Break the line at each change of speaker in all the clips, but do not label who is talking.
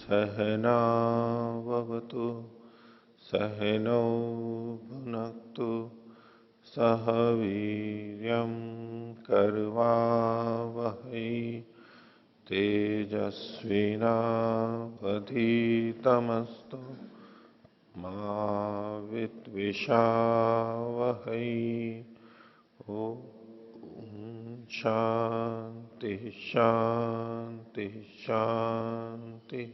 सहनावतु सहनौ भुनक्तु सह वीर्यं कर्वावहै तेजस्विनावधीतमस्तु मा विद्विषावहै। ओम शांति शांति शांति।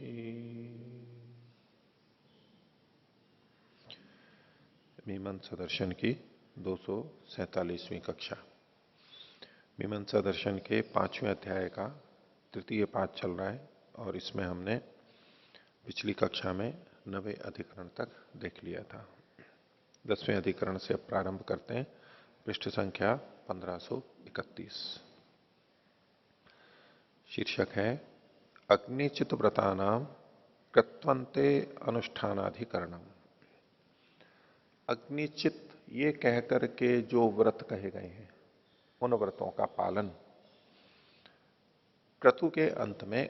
मीमांसा दर्शन की 247वीं कक्षा। मीमांसा दर्शन के 5वें अध्याय का तृतीय पाठ चल रहा है और इसमें हमने पिछली कक्षा में 9वें अधिकरण तक देख लिया था। 10वें अधिकरण से अब प्रारंभ करते हैं। पृष्ठ संख्या 1531। शीर्षक है अग्निचित व्रतानाम कृत्वन्ते अनुष्ठानाधिकरणम। अग्निचित ये कहकर के जो व्रत कहे गए हैं उन व्रतों का पालन क्रतु के अंत में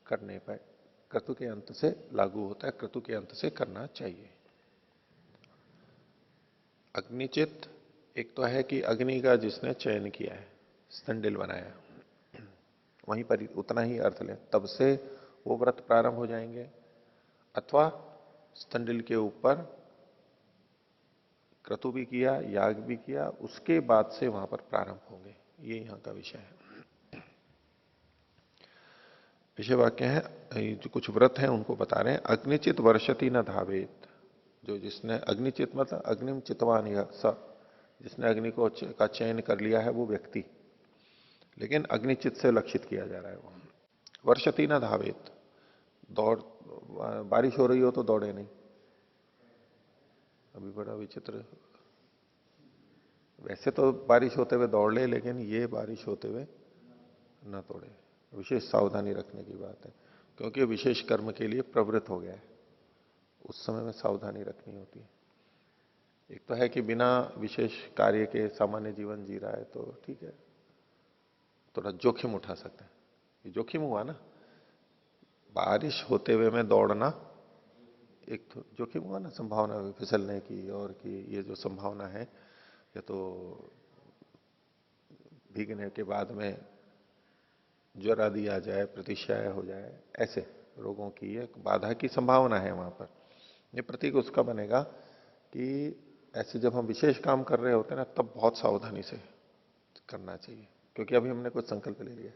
करने पर, क्रतु के अंत से लागू होता है, क्रतु के अंत से करना चाहिए। अग्निचित एक तो है कि अग्नि का जिसने चयन किया है, स्तंडिल बनाया, वहीं पर उतना ही अर्थ ले, तब से वो व्रत प्रारंभ हो जाएंगे, अथवा स्तंडिल के ऊपर क्रतु भी किया, याग भी किया, उसके बाद से वहां पर प्रारंभ होंगे। ये यहां का विषय है। विषय वाक्य है, जो कुछ व्रत हैं उनको बता रहे हैं। अग्निचित वर्षति न धावेत। जो जिसने अग्निचित मतलब अग्निम चितवान या स, जिसने अग्नि को का चयन कर लिया है वो व्यक्ति, लेकिन अग्निचित से लक्षित किया जा रहा है वो। वर्षति न धावेत, दौड़, बारिश हो रही हो तो दौड़े नहीं। अभी बड़ा विचित्र, वैसे तो बारिश होते हुए दौड़ ले, लेकिन ये बारिश होते हुए न दौड़े। विशेष सावधानी रखने की बात है, क्योंकि विशेष कर्म के लिए प्रवृत्त हो गया है, उस समय में सावधानी रखनी होती है। एक तो है कि बिना विशेष कार्य के सामान्य जीवन जी रहा है तो ठीक है, थोड़ा जोखिम उठा सकते हैं। ये जोखिम हुआ ना, बारिश होते हुए में दौड़ना, एक तो जोखिम हुआ ना, संभावना फिसलने की और कि ये जो संभावना है, या तो भीगने के बाद में ज्वर आदि आ जाए, प्रतिशय हो जाए, ऐसे रोगों की एक बाधा की संभावना है वहां पर। ये प्रतीक उसका बनेगा कि ऐसे जब हम विशेष काम कर रहे होते हैं ना, तब बहुत सावधानी से करना चाहिए, क्योंकि अभी हमने कुछ संकल्प ले लिया।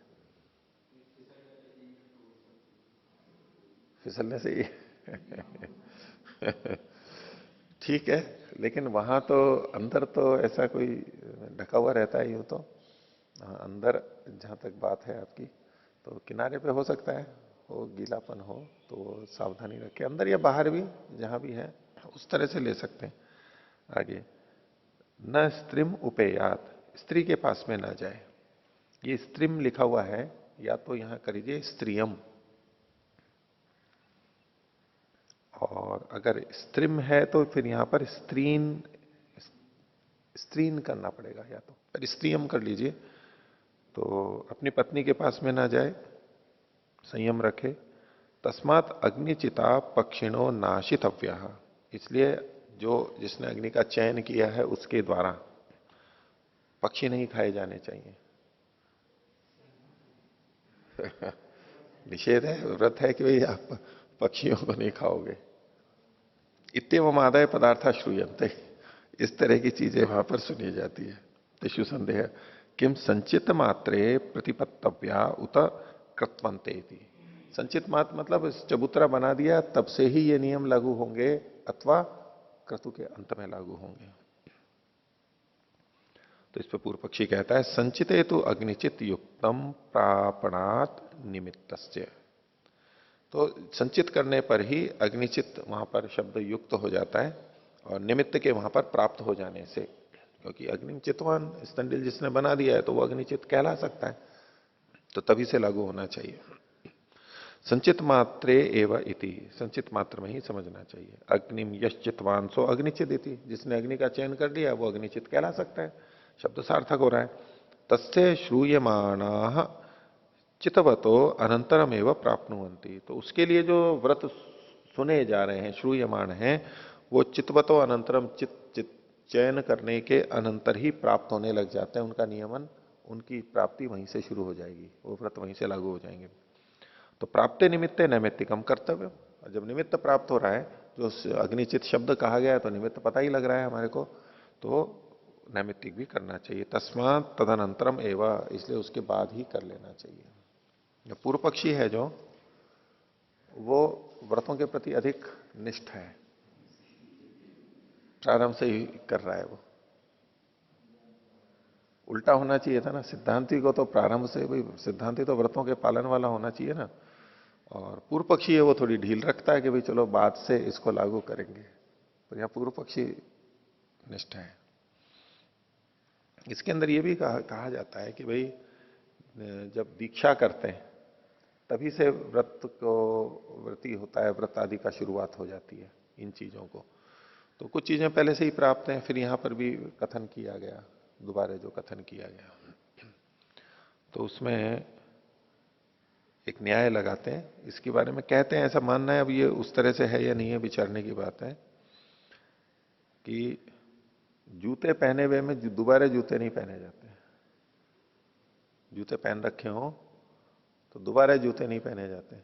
फिसलने से ही ठीक है, लेकिन वहां तो अंदर तो ऐसा कोई ढका हुआ रहता है, यूं तो हाँ, अंदर जहां तक बात है आपकी, तो किनारे पे हो सकता है, हो गीलापन हो तो सावधानी रखें, अंदर या बाहर भी जहां भी है उस तरह से ले सकते हैं। आगे, न स्त्रीम उपेयात, स्त्री के पास में ना जाए। ये स्त्रीम लिखा हुआ है, या तो यहां करीजिए स्त्रियम, और अगर स्त्रीम है तो फिर यहां पर स्त्रीन, स्त्रीन करना पड़ेगा, या तो पर स्त्रियम कर लीजिए। तो अपनी पत्नी के पास में ना जाए, संयम रखे। तस्मात अग्निचिता पक्षिणो नाशितव्या, इसलिए जो जिसने अग्नि का चयन किया है उसके द्वारा पक्षी नहीं खाए जाने चाहिए। निषेध है, व्रत है कि भाई आप पक्षियों को नहीं खाओगे। इत्येवम आदाय पदार्थ श्रूयन्ते, इस तरह की चीजें वहां पर सुनी जाती है। तिषु संदेह किम संचित मात्रे प्रतिपत्तव्या उत कृत्वन्ते थी। संचित मात्र मतलब चबूतरा बना दिया तब से ही ये नियम लागू होंगे, अथवा क्रतु के अंत में लागू होंगे। तो इस पर पूर्व पक्षी कहता है, संचिते तो अग्निचित युक्तम प्रापणात निमित्तस्य। तो संचित करने पर ही अग्निचित वहां पर शब्द युक्त हो जाता है, और निमित्त के वहां पर प्राप्त हो जाने से, क्योंकि अग्निचितवान स्तंडिल जिसने बना दिया है तो वो अग्निचित कहला सकता है, तो तभी से लागू होना चाहिए। संचित मात्रे एवं इति, संचित मात्र में ही समझना चाहिए। अग्निम यश्चितवान सो अग्निचित इति, जिसने अग्नि का चयन कर लिया वो अग्निचित कहला सकता है, शब्द सार्थक हो रहा है। तस्य श्रूयमाणा चितवतो अनंतरम एवं प्राप्नुवंती। तो उसके लिए जो व्रत सुने जा रहे हैं, श्रूयमाण हैं, वो चितवतो अनंतरम, चित चयन करने के अनंतर ही प्राप्त होने लग जाते हैं। उनका नियमन, उनकी प्राप्ति वहीं से शुरू हो जाएगी, वो व्रत वहीं से लागू हो जाएंगे। तो प्राप्ते निमित्ते नैमित्तिकम कर्तव्य। जब निमित्त प्राप्त हो रहा है, जो अग्निचित शब्द कहा गया है, तो निमित्त पता ही लग रहा है हमारे को, तो नैमित्तिक भी करना चाहिए। तस्मात तदनंतरम एवं, इसलिए उसके बाद ही कर लेना चाहिए। जो पूर्व पक्षी है जो, वो व्रतों के प्रति अधिक निष्ठ है, प्रारंभ से ही कर रहा है वो। उल्टा होना चाहिए था ना, सिद्धांति को तो प्रारंभ से, भाई सिद्धांति तो व्रतों के पालन वाला होना चाहिए ना, और पूर्व पक्षी है वो थोड़ी ढील रखता है कि भाई चलो बाद से इसको लागू करेंगे। तो यहां पूर्व पक्षी निष्ठ है। इसके अंदर ये भी कहा जाता है कि भाई जब दीक्षा करते हैं तभी से व्रत को, व्रती होता है, व्रत आदि का शुरुआत हो जाती है इन चीजों को। तो कुछ चीजें पहले से ही प्राप्त हैं, फिर यहां पर भी कथन किया गया, दोबारा जो कथन किया गया, तो उसमें एक न्याय लगाते हैं इसके बारे में, कहते हैं ऐसा मानना है, अब ये उस तरह से है या नहीं है विचारने की बात है, कि जूते पहने हुए में दोबारा जूते नहीं पहने जाते। जूते पहन रखे हो तो दोबारा जूते नहीं पहने जाते।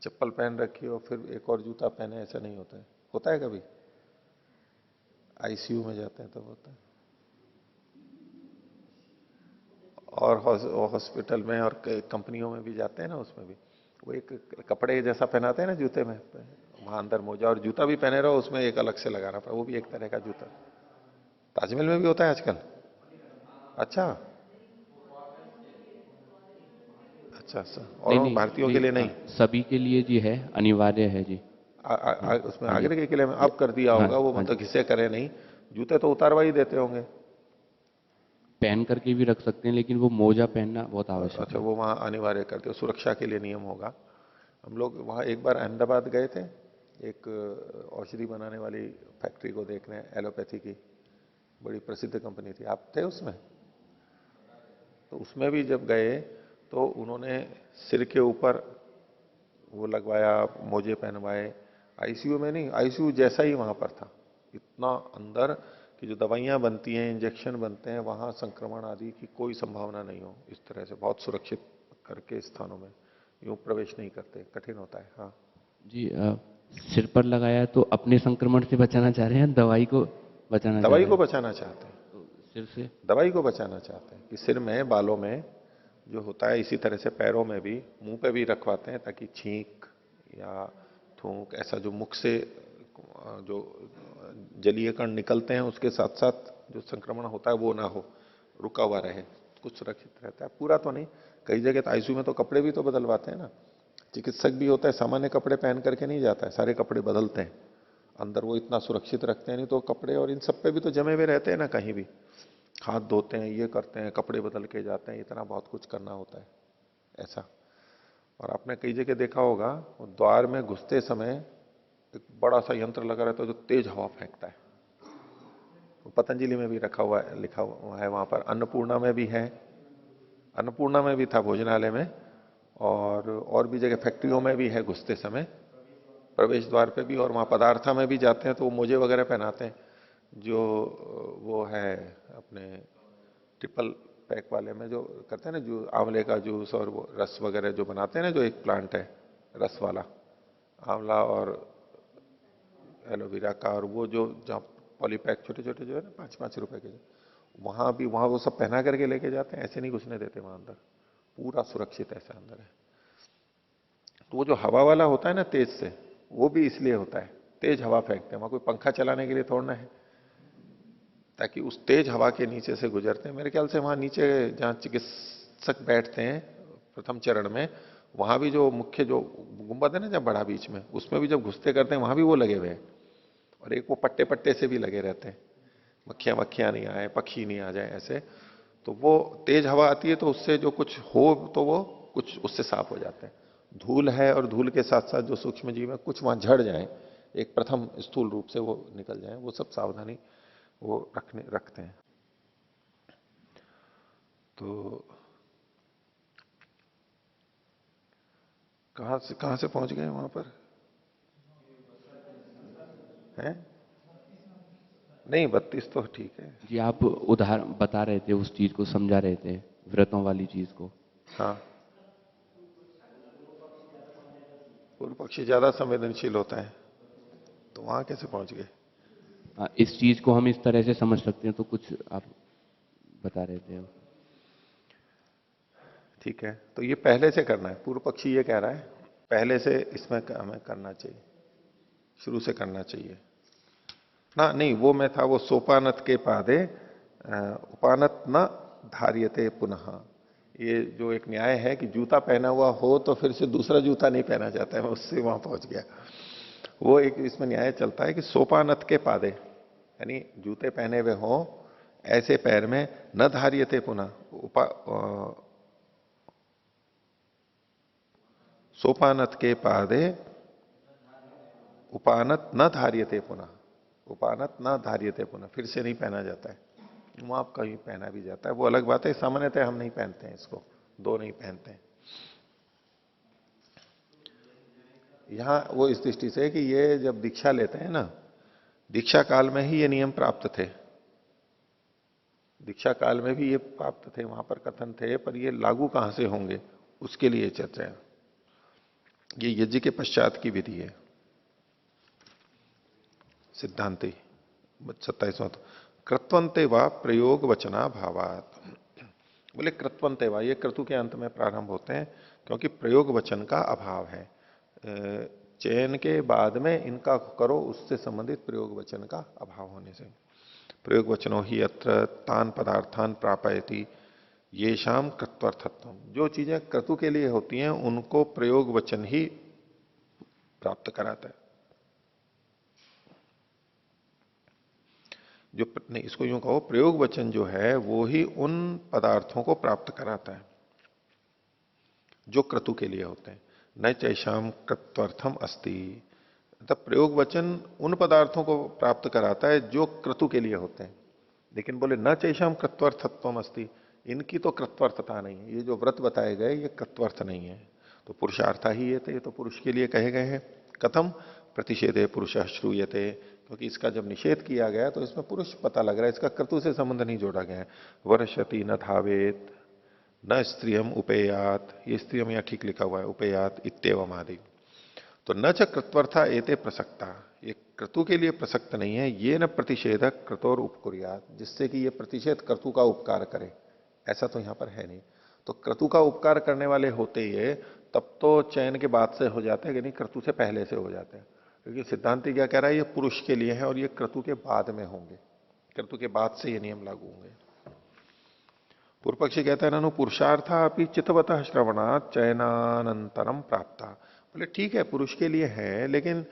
चप्पल पहन रखी हो फिर एक और जूता पहने, ऐसा नहीं होता है। होता है कभी आईसीयू में जाते हैं तब होता है, और हॉस्पिटल में और कंपनियों में भी जाते हैं ना, उसमें भी वो एक कपड़े जैसा पहनाते हैं ना जूते में, वहां अंदर मोजा और जूता भी पहने रहो, उसमें एक अलग से लगाना पड़ा, वो भी एक तरह का जूता। ताजमहल में भी होता है आजकल। अच्छा अच्छा अच्छा,
नहीं
और
नहीं
भारतीयों के
नहीं,
लिए नहीं।
सभी के लिए जी है, अनिवार्य है जी।
उसमें
हाँ जी।
आगे के किले में
ये-
अब कर दिया
हाँ
होगा वो,
हाँ जी।
मतलब घिसे करे नहीं। जूते तो उतारवा ही देते होंगे।
पहन करके भी रख सकते हैं, लेकिन वो मोजा पहनना बहुत आवश्यक
अच्छा,
है।
वो वहां अनिवार्य करते हो, सुरक्षा के लिए नियम होगा। हम लोग वहां एक बार अहमदाबाद गए थे, एक औषधि बनाने वाली फैक्ट्री को देखने, एलोपैथी की बड़ी प्रसिद्ध कंपनी थी। आप थे उसमें? तो उसमें भी जब गए तो उन्होंने सिर के ऊपर वो लगवाया, मोजे पहनवाए। आईसीयू में नहीं, आईसीयू जैसा ही वहां पर था, इतना अंदर कि जो दवाइयां बनती हैं, इंजेक्शन बनते हैं, वहां संक्रमण आदि की कोई संभावना नहीं हो, इस तरह से बहुत सुरक्षित करके स्थानों में यूं प्रवेश नहीं करते, कठिन होता है। हाँ,
जी, सिर पर लगाया तो अपने संक्रमण से बचाना चाह रहे हैं, दवाई को बचाना चाह
दवाई
रहे
को
हैं?
बचाना चाहते हैं।
तो सिर से।
दवाई को बचाना चाहते हैं कि सिर में, बालों में जो होता है, इसी तरह से पैरों में भी, मुंह पे भी रखवाते हैं, ताकि छींक या थूक ऐसा जो मुख से जो जलीय कण निकलते हैं उसके साथ साथ जो संक्रमण होता है वो ना हो, रुका हुआ रहे, कुछ सुरक्षित रहता है। पूरा तो नहीं, कई जगह तो आईसीयू में तो कपड़े भी तो बदलवाते हैं ना। चिकित्सक भी होता है, सामान्य कपड़े पहन करके नहीं जाता है, सारे कपड़े बदलते हैं। अंदर वो इतना सुरक्षित रखते हैं, नहीं तो कपड़े और इन सब पे भी तो जमे हुए रहते हैं ना, कहीं भी हाथ धोते हैं, ये करते हैं, कपड़े बदल के जाते हैं, इतना बहुत कुछ करना होता है ऐसा। और आपने कई जगह देखा होगा, वो द्वार में घुसते समय एक बड़ा सा यंत्र लगा रहता है जो तेज हवा फेंकता है। वो पतंजलि में भी रखा हुआ है, लिखा हुआ है वहां पर, अन्नपूर्णा में भी है, अन्नपूर्णा में भी था भोजनालय में, और भी जगह फैक्ट्रियों में भी है, घुसते समय प्रवेश द्वार पे भी, और वहां पदार्था में भी जाते हैं तो वो मोजे वगैरह पहनाते हैं, जो वो है अपने ट्रिपल पैक वाले में जो करते हैं ना, जो आंवले का जूस और वो रस वगैरह जो बनाते हैं ना, जो एक प्लांट है रस वाला, आंवला और एलोवेरा का, और वो जो जहाँ पॉलीपैक छोटे छोटे जो है ना, 5-5 रुपए के, वहां भी, वहां वो सब पहना करके लेके जाते हैं, ऐसे नहीं घुसने देते वहां अंदर, पूरा सुरक्षित ऐसा अंदर है। तो वो जो हवा वाला होता है ना तेज से, वो भी इसलिए होता है, तेज हवा फेंकते हैं वहां, कोई पंखा चलाने के लिए थोड़ा ना है, ताकि उस तेज हवा के नीचे से गुजरते हैं। मेरे ख्याल से वहां नीचे जहां चिकित्सक बैठते हैं प्रथम चरण में, वहां भी जो मुख्य जो गुंबद है ना, जब बड़ा बीच में, उसमें भी जब घुसते करते हैं वहां भी वो लगे हुए हैं, और एक वो पट्टे पट्टे से भी लगे रहते हैं, मक्खियां मक्खियां नहीं आए, पक्षी नहीं आ जाए ऐसे। तो वो तेज हवा आती है तो उससे जो कुछ हो तो वो कुछ उससे साफ हो जाते हैं। धूल है, और धूल के साथ साथ जो सूक्ष्म जीव है कुछ वहां झड़ जाए, एक प्रथम स्थूल रूप से वो निकल जाए, वो सब सावधानी वो रखते हैं। तो कहां से पहुंच गए वहां पर? हैं? नहीं, 32 तो ठीक है।
जी आप उदाहरण बता रहे थे, उस चीज को समझा रहे थे, व्रतों वाली चीज को।
हाँ, पूर्व पक्षी ज्यादा संवेदनशील होता है, तो वहां कैसे पहुंच गए?
इस चीज को हम इस तरह से समझ सकते हैं, तो कुछ आप बता रहे थे।
ठीक है, तो ये पहले से करना है। पूर्व पक्षी ये कह रहा है पहले से इसमें हमें करना चाहिए, शुरू से करना चाहिए ना। नहीं, वो मैं था, वो सोपानत के पादे उपानत न धार्यते पुनः। ये जो एक न्याय है कि जूता पहना हुआ हो तो फिर से दूसरा जूता नहीं पहना जाता है, मैं उससे वहां पहुंच गया। वो एक इसमें न्याय चलता है कि सोपानत के पादे, यानी जूते पहने हुए हो ऐसे पैर में न धार्यते पुनः, सोपानत के पादे उपानत न धार्यते पुनः, उपानत न धार्यते पुनः, फिर से नहीं पहना जाता है। वहां कहीं पहना भी जाता है, वो अलग बात है। सामान्यतः हम नहीं पहनते हैं इसको, दो नहीं पहनते हैं। यहां वो इस दृष्टि से कि ये जब दीक्षा लेते हैं ना, दीक्षा काल में ही ये नियम प्राप्त थे। दीक्षा काल में भी ये प्राप्त थे, वहां पर कथन थे, पर ये लागू कहां से होंगे उसके लिए चर्चा है। ये यज्ञ के पश्चात की विधि है। सिद्धांति 27वां, कृत्वंते वा प्रयोग वचना भावात। बोले कृत्वंते वा, ये क्रतु के अंत में प्रारंभ होते हैं क्योंकि प्रयोग वचन का अभाव है। चयन के बाद में इनका करो, उससे संबंधित प्रयोग वचन का अभाव होने से। प्रयोग वचनों ही अत्र तान पदार्थान प्रापयति ये शाम कृत्वर्थत्व। जो चीजें क्रतु के लिए होती हैं उनको प्रयोग वचन ही प्राप्त कराता है। जो नहीं, इसको यूं कहो, प्रयोग वचन जो है वो ही उन पदार्थों को प्राप्त कराता है जो क्रतु के लिए होते हैं। न चैशाम कृत्वर्थम अस्ति, तब प्रयोग वचन उन पदार्थों को प्राप्त कराता है जो क्रतु के लिए होते हैं। लेकिन बोले न चैशाम कृत्वर्थत्वम अस्ति, इनकी तो कृत्वर्थता नहीं है। ये जो व्रत बताए गए ये कृत्वर्थ नहीं है, तो पुरुषार्थ ही ये थे, ये तो पुरुष के लिए कहे गए हैं। कथम प्रतिषेधे पुरुष श्रूयते, क्योंकि इसका जब निषेध किया गया तो इसमें पुरुष पता लग रहा है, इसका क्रतु से संबंध नहीं जोड़ा गया है। वर्षति न धावेत न स्त्रियम उपेयात, ये स्त्रियम यहां ठीक लिखा हुआ है, उपेयात इत्येवम आदि। तो न च कृत्वर्था एते प्रसक्ता, ये क्रतु के लिए प्रसक्त नहीं है। ये न प्रतिषेधक क्रतोर उपकुर्यात, जिससे कि ये प्रतिषेध क्रतु का उपकार करे, ऐसा तो यहां पर है नहीं। तो क्रतु का उपकार करने वाले होते ये तब तो चयन के बाद से हो जाते हैं, कि नहीं क्रतु से पहले से हो जाते हैं। क्योंकि सिद्धांति क्या कह रहा है, ये पुरुष के लिए है और ये क्रतु के बाद में होंगे, क्रतु के बाद से ये नियम लागू होंगे। पूर्व पक्षी कहता है ना, पुरुषार्था अपनी चितवतः श्रवणात् चयनानंतरम प्राप्ता। बोले ठीक है, पुरुष के लिए है, लेकिन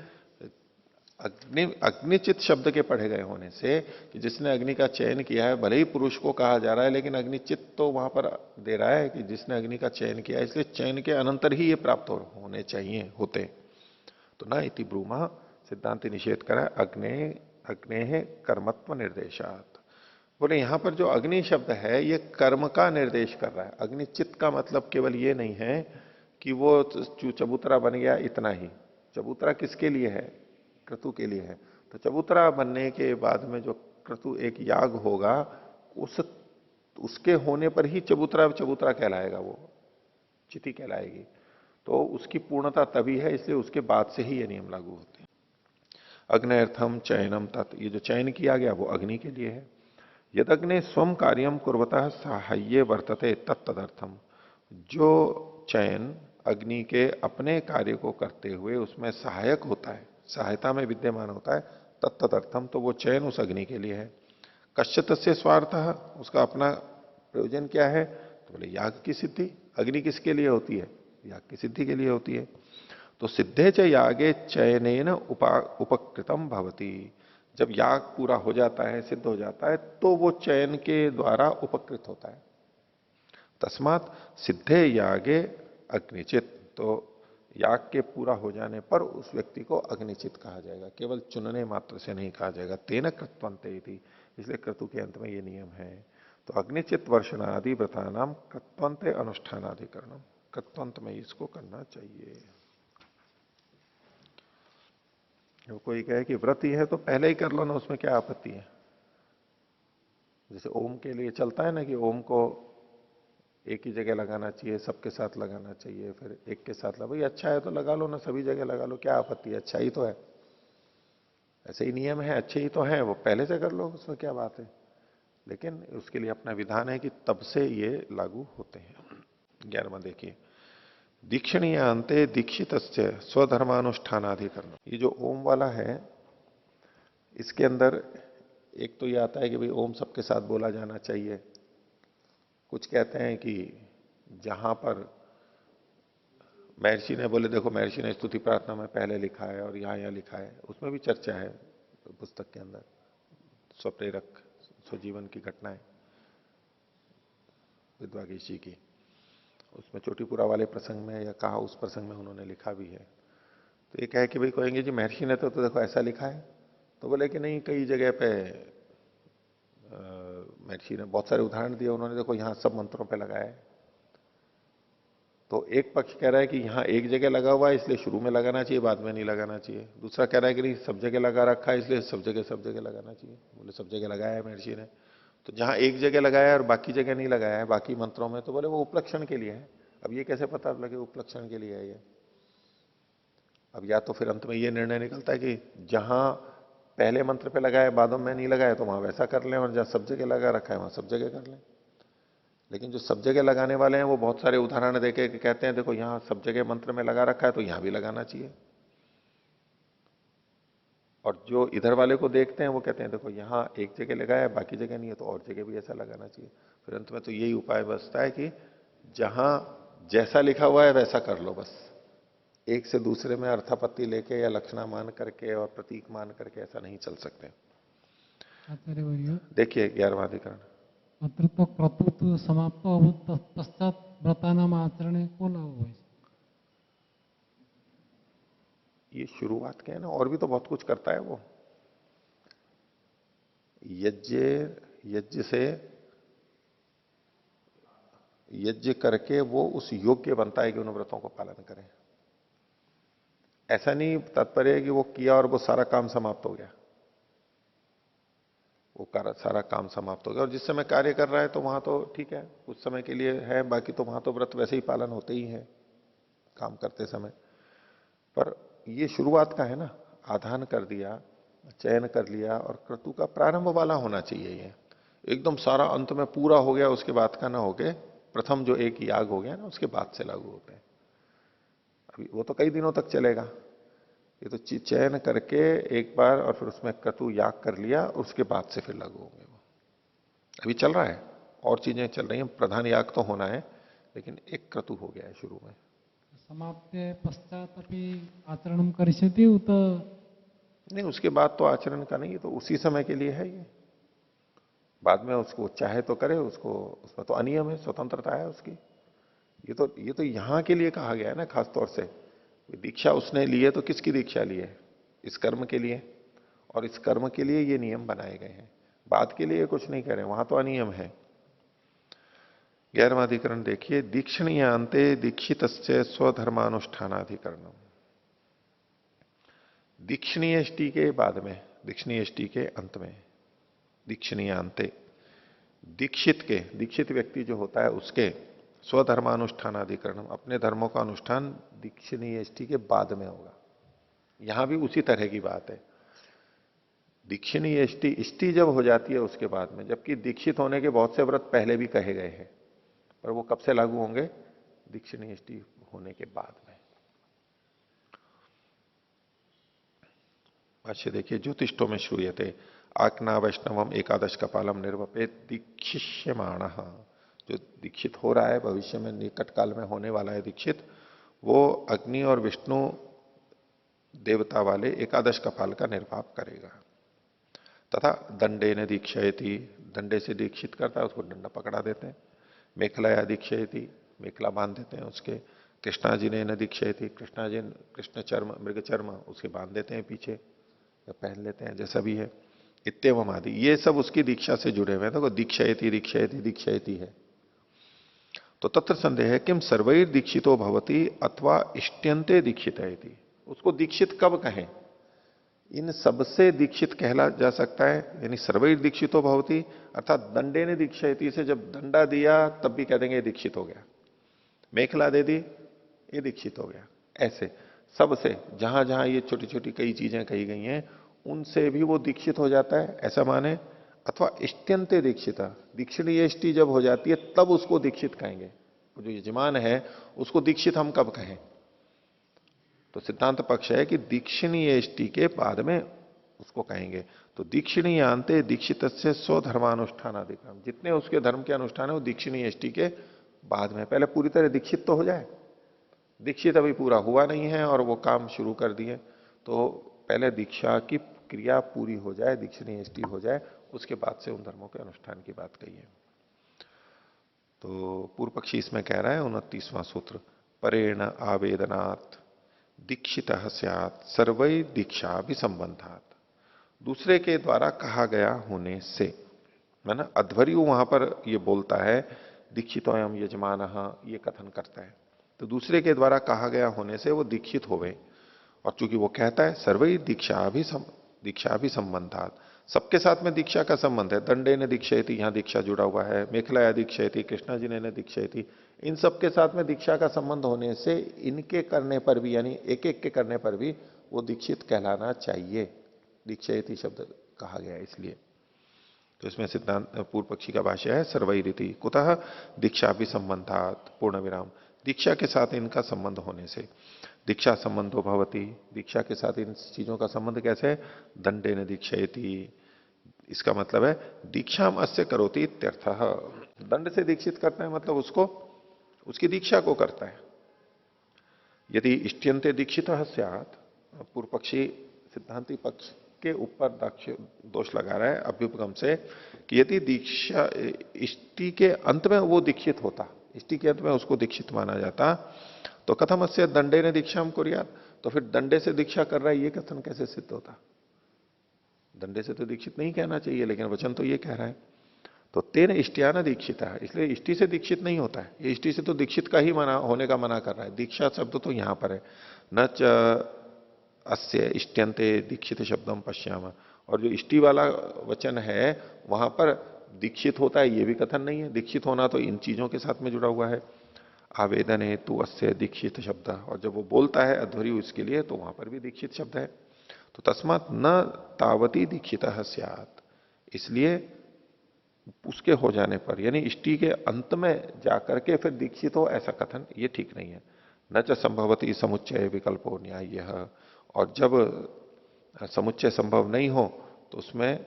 अग्निचित शब्द के पढ़े गए होने से कि जिसने अग्नि का चयन किया है, भले ही पुरुष को कहा जा रहा है, लेकिन अग्निचित तो वहां पर दे रहा है कि जिसने अग्नि का चयन किया है, इसलिए चयन के अनंतर ही ये प्राप्त होने चाहिए होते। तो ना इति ब्रूमा, सिद्धांत निषेध करा अग्ने अग्ने कर्मत्व निर्देशात। बोले यहां पर जो अग्नि शब्द है ये कर्म का निर्देश कर रहा है। अग्निचित का मतलब केवल ये नहीं है कि वो चबूतरा बन गया इतना ही। चबूतरा किसके लिए है? क्रतु के लिए है। तो चबूतरा बनने के बाद में जो क्रतु एक याग होगा, उसके होने पर ही चबूतरा चबूतरा कहलाएगा, वो चिति कहलाएगी। तो उसकी पूर्णता तभी है, इसलिए उसके बाद से ही ये नियम लागू होते हैं। अग्नर्थम चयनम तत्, ये जो चयन किया गया वो अग्नि के लिए है। यदग्ने स्वम कार्यम कुर्वतः साहाय्य वर्तते तत्तदर्थम, जो चयन अग्नि के अपने कार्य को करते हुए उसमें सहायक होता है, सहायता में विद्यमान होता है, तत्तदर्थम, तो वो चयन उस अग्नि के लिए है। कश्चित से स्वार्थ, उसका अपना प्रयोजन क्या है? तो बोले याग की सिद्धि। अग्नि किसके लिए होती है? याग की सिद्धि के लिए होती है। तो सिद्धे च यागे चयनेन उपकृतम भवती, जब याग पूरा हो जाता है, सिद्ध हो जाता है, तो वो चयन के द्वारा उपकृत होता है। तस्मात सिद्धे यागे अग्निचित, तो याग के पूरा हो जाने पर उस व्यक्ति को अग्निचित कहा जाएगा, केवल चुनने मात्र से नहीं कहा जाएगा। तेन कृत्वंते थी, इसलिए क्रतु के अंत में ये नियम है। तो अग्निचित वर्षणादि व्रता नाम कृत्वंते अनुष्ठानाधिकरणम। कृत्वंत में इसको करना चाहिए। जो कोई कहे कि व्रत ही है तो पहले ही कर लो ना, उसमें क्या आपत्ति है। जैसे ओम के लिए चलता है ना कि ओम को एक ही जगह लगाना चाहिए, सबके साथ लगाना चाहिए, फिर एक के साथ लगा, भाई अच्छा है तो लगा लो ना, सभी जगह लगा लो, क्या आपत्ति है, अच्छा ही तो है। ऐसे ही नियम है, अच्छे ही तो है, वो पहले से कर लो, उसमें क्या बात है। लेकिन उसके लिए अपना विधान है कि तब से ये लागू होते हैं। 11वां देखिए, दीक्षणीय अंते दीक्षित स्वधर्मानुष्ठानाधिकरण। ये जो ओम वाला है, इसके अंदर एक तो ये आता है कि भाई ओम सबके साथ बोला जाना चाहिए। कुछ कहते हैं कि जहां पर महर्षि ने बोले, देखो महर्षि ने स्तुति प्रार्थना में पहले लिखा है और यहां यहां लिखा है, उसमें भी चर्चा है पुस्तक के अंदर, स्वप्रेरक स्वजीवन की घटनाएं विद्वागीश जी की, उसमें चोटीपुरा वाले प्रसंग में या कहा उस प्रसंग में उन्होंने लिखा भी है। तो ये कहे कि भाई कहेंगे जी महर्षि ने तो देखो ऐसा लिखा है, तो बोले कि नहीं, कई जगह पे महर्षि ने बहुत सारे उदाहरण दिए, उन्होंने देखो यहां सब मंत्रों पे लगाया है। तो एक पक्ष कह रहा है कि यहां एक जगह लगा हुआ है इसलिए शुरू में लगाना चाहिए, बाद में नहीं लगाना चाहिए। दूसरा कह रहा है कि नहीं, सब जगह लगा रखा है इसलिए सब जगह लगाना चाहिए। बोले सब जगह लगाया है महर्षि ने, तो जहां एक जगह लगाया है और बाकी जगह नहीं लगाया है बाकी मंत्रों में, तो बोले वो उपलक्षण के लिए है। अब ये कैसे पता लगे उपलक्षण के लिए है ये। अब या तो फिर अंत में ये निर्णय निकलता है कि जहां पहले मंत्र पे लगाया बाद में नहीं लगाया तो वहां वैसा कर लें, और जहां सब जगह लगा रखा है वहां सब जगह कर लें। लेकिन जो सब जगह लगाने वाले हैं वो बहुत सारे उदाहरण देके कहते हैं देखो यहां सब जगह मंत्र में लगा रखा है तो यहां भी लगाना चाहिए। और जो इधर वाले को देखते हैं वो कहते हैं देखो यहां एक जगह लगाया है बाकी जगह नहीं है, तो और जगह भी ऐसा लगाना चाहिए। फिर अंत में तो यही उपाय बचता है कि जहां जैसा लिखा हुआ है वैसा कर लो बस। एक से दूसरे में अर्थापत्ति लेके या लक्षणा मान करके और प्रतीक मान करके ऐसा नहीं चल सकते।
आचार्यवर्य,
देखिए 11वां अधिकरण।
अत्र तो क्रतुत्व समाप्त अभूत पश्चात व्रतानाम आचरणे को लाभ हुआ।
ये शुरुआत के है ना, और भी तो बहुत कुछ करता है वो। यज्ञ यज्ञ से यज्ञ करके वो उस योग्य बनता है कि उन व्रतों को पालन करें। ऐसा नहीं तात्पर्य है कि वो किया और वो सारा काम समाप्त हो गया। वो सारा काम समाप्त हो गया और जिस समय कार्य कर रहा है तो वहां तो ठीक है, कुछ समय के लिए है, बाकी तो वहां तो व्रत वैसे ही पालन होते ही है काम करते समय। पर ये शुरुआत का है ना, आधान कर दिया, चयन कर लिया, और क्रतु का प्रारंभ वाला होना चाहिए ये। एकदम सारा अंत में पूरा हो गया उसके बाद का ना होके, प्रथम जो एक याग हो गया ना उसके बाद से लागू होते हैं। अभी वो तो कई दिनों तक चलेगा, ये तो चयन करके एक बार और फिर उसमें क्रतु याग कर लिया, उसके बाद से फिर लागू होंगे वो। अभी चल रहा है, और चीजें चल रही हैं, प्रधान याग तो होना है, लेकिन एक क्रतु हो गया है शुरू में।
समाप्ते पश्चात अपि आचरणम करिष्यति उत।
नहीं, उसके बाद तो आचरण का नहीं, ये तो उसी समय के लिए है ये। बाद में उसको चाहे तो करे, उसको उसमें तो अनियम है, स्वतंत्रता है उसकी। ये तो यहां के लिए कहा गया है ना, खास तौर से। दीक्षा उसने ली है तो किसकी दीक्षा ली है? इस कर्म के लिए, और इस कर्म के लिए ये नियम बनाए गए हैं। बाद के लिए कुछ नहीं कह रहे, वहां तो अनियम है। 11वां अधिकरण देखिए, दीक्षणीय अंते दीक्षित स्वधर्मानुष्ठानाधिकरण। दीक्षणीय अष्टि के बाद में, दीक्षणीय अष्टि के अंत में, दीक्षणीय अंते, दीक्षित व्यक्ति जो होता है उसके स्वधर्मानुष्ठानाधिकरण, अपने धर्मों का अनुष्ठान दीक्षणीय अष्टि के बाद में होगा। यहां भी उसी तरह की बात है। दीक्षणीय इष्टि जब हो जाती है उसके बाद में, जबकि दीक्षित होने के बहुत से व्रत पहले भी कहे गए हैं, पर वो कब से लागू होंगे? दीक्षणीय इष्टि होने के बाद में। भाष्य देखिए, ज्योतिष्टों में श्रूयते आकना वैष्णवम एकादश कपालम निर्वपेत दीक्षिष्यमाण। जो दीक्षित हो रहा है, भविष्य में निकट काल में होने वाला है दीक्षित, वो अग्नि और विष्णु देवता वाले एकादश कपाल का निर्वाह करेगा। तथा दंडे ने दीक्षयति, दंडे से दीक्षित करता है, उसको डंडा पकड़ा देते हैं। मेखलाया दीक्षयति, मेखला बांध देते हैं उसके। कृष्णा जी ने न दीक्षयति, कृष्णा जी कृष्ण चर्म मृग चर्म उसके बांध देते हैं पीछे, या पहन लेते हैं, जैसा भी है। इत्यवम आदि, ये सब उसकी दीक्षा से जुड़े हुए हैं। तो दीक्षयति दीक्षयति दीक्षयति है। तो तत्र संदेह है किम सर्वैर दीक्षितो भवति अथवा इष्ट्यंते दीक्षित है। उसको दीक्षित कब कहें? इन सबसे दीक्षित कहला जा सकता है, यानी सर्वैर दीक्षितो भवति अर्थात दंडे ने दीक्षयति से जब दंडा दिया तब भी कह देंगे ये दीक्षित हो गया, मेखला दे दी ये दीक्षित हो गया। ऐसे सबसे जहां जहां ये छोटी छोटी कई चीजें कही गई हैं उनसे भी वो दीक्षित हो जाता है, ऐसा माने। अथवा इष्ट्यंते दीक्षिता, दीक्षिणीय इष्टि जब हो जाती है तब उसको दीक्षित कहेंगे। जो यजमान है उसको दीक्षित हम कब कहें? तो सिद्धांत पक्ष है कि दीक्षिणीय इष्टि के बाद में उसको कहेंगे। तो दीक्षिणीय अंते दीक्षित से स्वधर्मानुष्ठान अधिक्रम, जितने उसके धर्म के अनुष्ठान है वो दीक्षिणीय इष्टि के बाद में, पहले पूरी तरह दीक्षित तो हो जाए। दीक्षित अभी पूरा हुआ नहीं है और वो काम शुरू कर दिए, तो पहले दीक्षा की क्रिया पूरी हो जाए, दीक्षिणीय इष्टि हो जाए, उसके बाद से उन धर्मों के अनुष्ठान की बात कही है। तो पूर्व पक्षी इसमें कह रहा है 29वां सूत्र, परेण आवेदनात् दीक्षित स्यात् सर्वै दीक्षा भी संबंधात। दूसरे के द्वारा कहा गया होने से, है ना, अध्वर्यु वहां पर ये बोलता है दीक्षितोयम यजमान, ये कथन करता है, तो दूसरे के द्वारा कहा गया होने से वो दीक्षित होवे। और चूंकि वो कहता है सर्वै दीक्षा भी संबंधात, सबके साथ में दीक्षा का संबंध है। दंडे ने दीक्षयति, यहां दीक्षा जुड़ा हुआ है, मेखलाया दीक्षयति, कृष्णा जी ने दीक्षयति, इन सबके साथ में दीक्षा का संबंध होने से इनके करने पर भी, यानी एक एक के करने पर भी वो दीक्षित कहलाना चाहिए। दीक्षयति शब्द कहा गया इसलिए। तो इसमें सिद्धांत पूर्व पक्षी का भाष्य है सर्वैरिति कुतः दीक्षा भी संबंधात पूर्ण विराम, दीक्षा के साथ इनका संबंध होने से। दीक्षा संबंधो भवति, दीक्षा के साथ इन चीजों का संबंध कैसे है? दंडे ने दीक्षयति, इसका मतलब है दीक्षा अस्य करोति इत्यर्थः, दंड से दीक्षित करता है मतलब उसको, उसकी दीक्षा को करता है। यदि इष्ट्यंते दीक्षित स्यात्, पूर्व पक्षी सिद्धांति पक्ष के ऊपर दोष लगा रहा है अभ्युपगम से कि यदि दीक्षा इष्टि के अंत में वो दीक्षित होता, इष्टि के अंत में उसको दीक्षित माना जाता, तो कथम अस्य दंडे ने दीक्षा हम कुर्यात्, तो फिर दंडे से दीक्षा कर रहा है ये कथन कैसे सिद्ध होता? दंडे से तो दीक्षित नहीं कहना चाहिए, लेकिन वचन तो ये कह रहा है। तो तेन इष्टियाना दीक्षित है, इसलिए इष्टि से दीक्षित नहीं होता है। ये इष्टि से तो दीक्षित का ही मना होने का मना कर रहा है। दीक्षा शब्द तो यहां पर है, न च अस्य इष्ट्यंते दीक्षित शब्दम पश्याम, और जो इष्टि वाला वचन है वहां पर दीक्षित होता है ये भी कथन नहीं है। दीक्षित होना तो इन चीजों के साथ में जुड़ा हुआ है। आवेदन है तू अस्य दीक्षित शब्द, और जब वो बोलता है अध्वर्यु इसके लिए तो वहां पर भी दीक्षित शब्द है। तो तस्मात न तावती दीक्षित स्यात्, इसलिए उसके हो जाने पर, यानी इष्टि के अंत में जाकर के फिर दीक्षित हो, ऐसा कथन ये ठीक नहीं है। न च संभवती समुच्चय विकल्पो न्याय्य, और जब समुच्चय संभव नहीं हो तो उसमें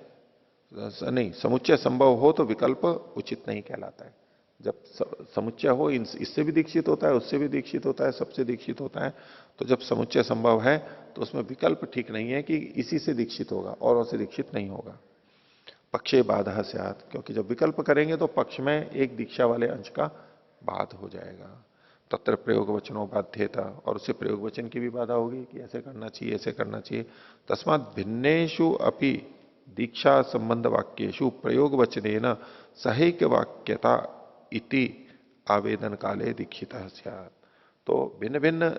नहीं, समुच्चय संभव हो तो विकल्प उचित नहीं कहलाता है। जब समुच्चय हो, इससे भी दीक्षित होता है, उससे भी दीक्षित होता है, सबसे दीक्षित होता है, तो जब समुच्चय संभव है तो उसमें विकल्प ठीक नहीं है कि इसी से दीक्षित होगा और से दीक्षित नहीं होगा। पक्षे बाधा स्यात्, क्योंकि जब विकल्प करेंगे तो पक्ष में एक दीक्षा वाले अंश का बाध हो जाएगा। तत्र प्रयोग वचनों बाध्यता, और उससे प्रयोग वचन की भी बाधा होगी कि ऐसे करना चाहिए, ऐसे करना चाहिए। तस्मात् भिन्नेषु अपि दीक्षा संबंध वाक्येषु प्रयोग वचनेन सहेक वाक्यता इति आवेदन काले दीक्षितः स्यात्। तो भिन्न भिन्न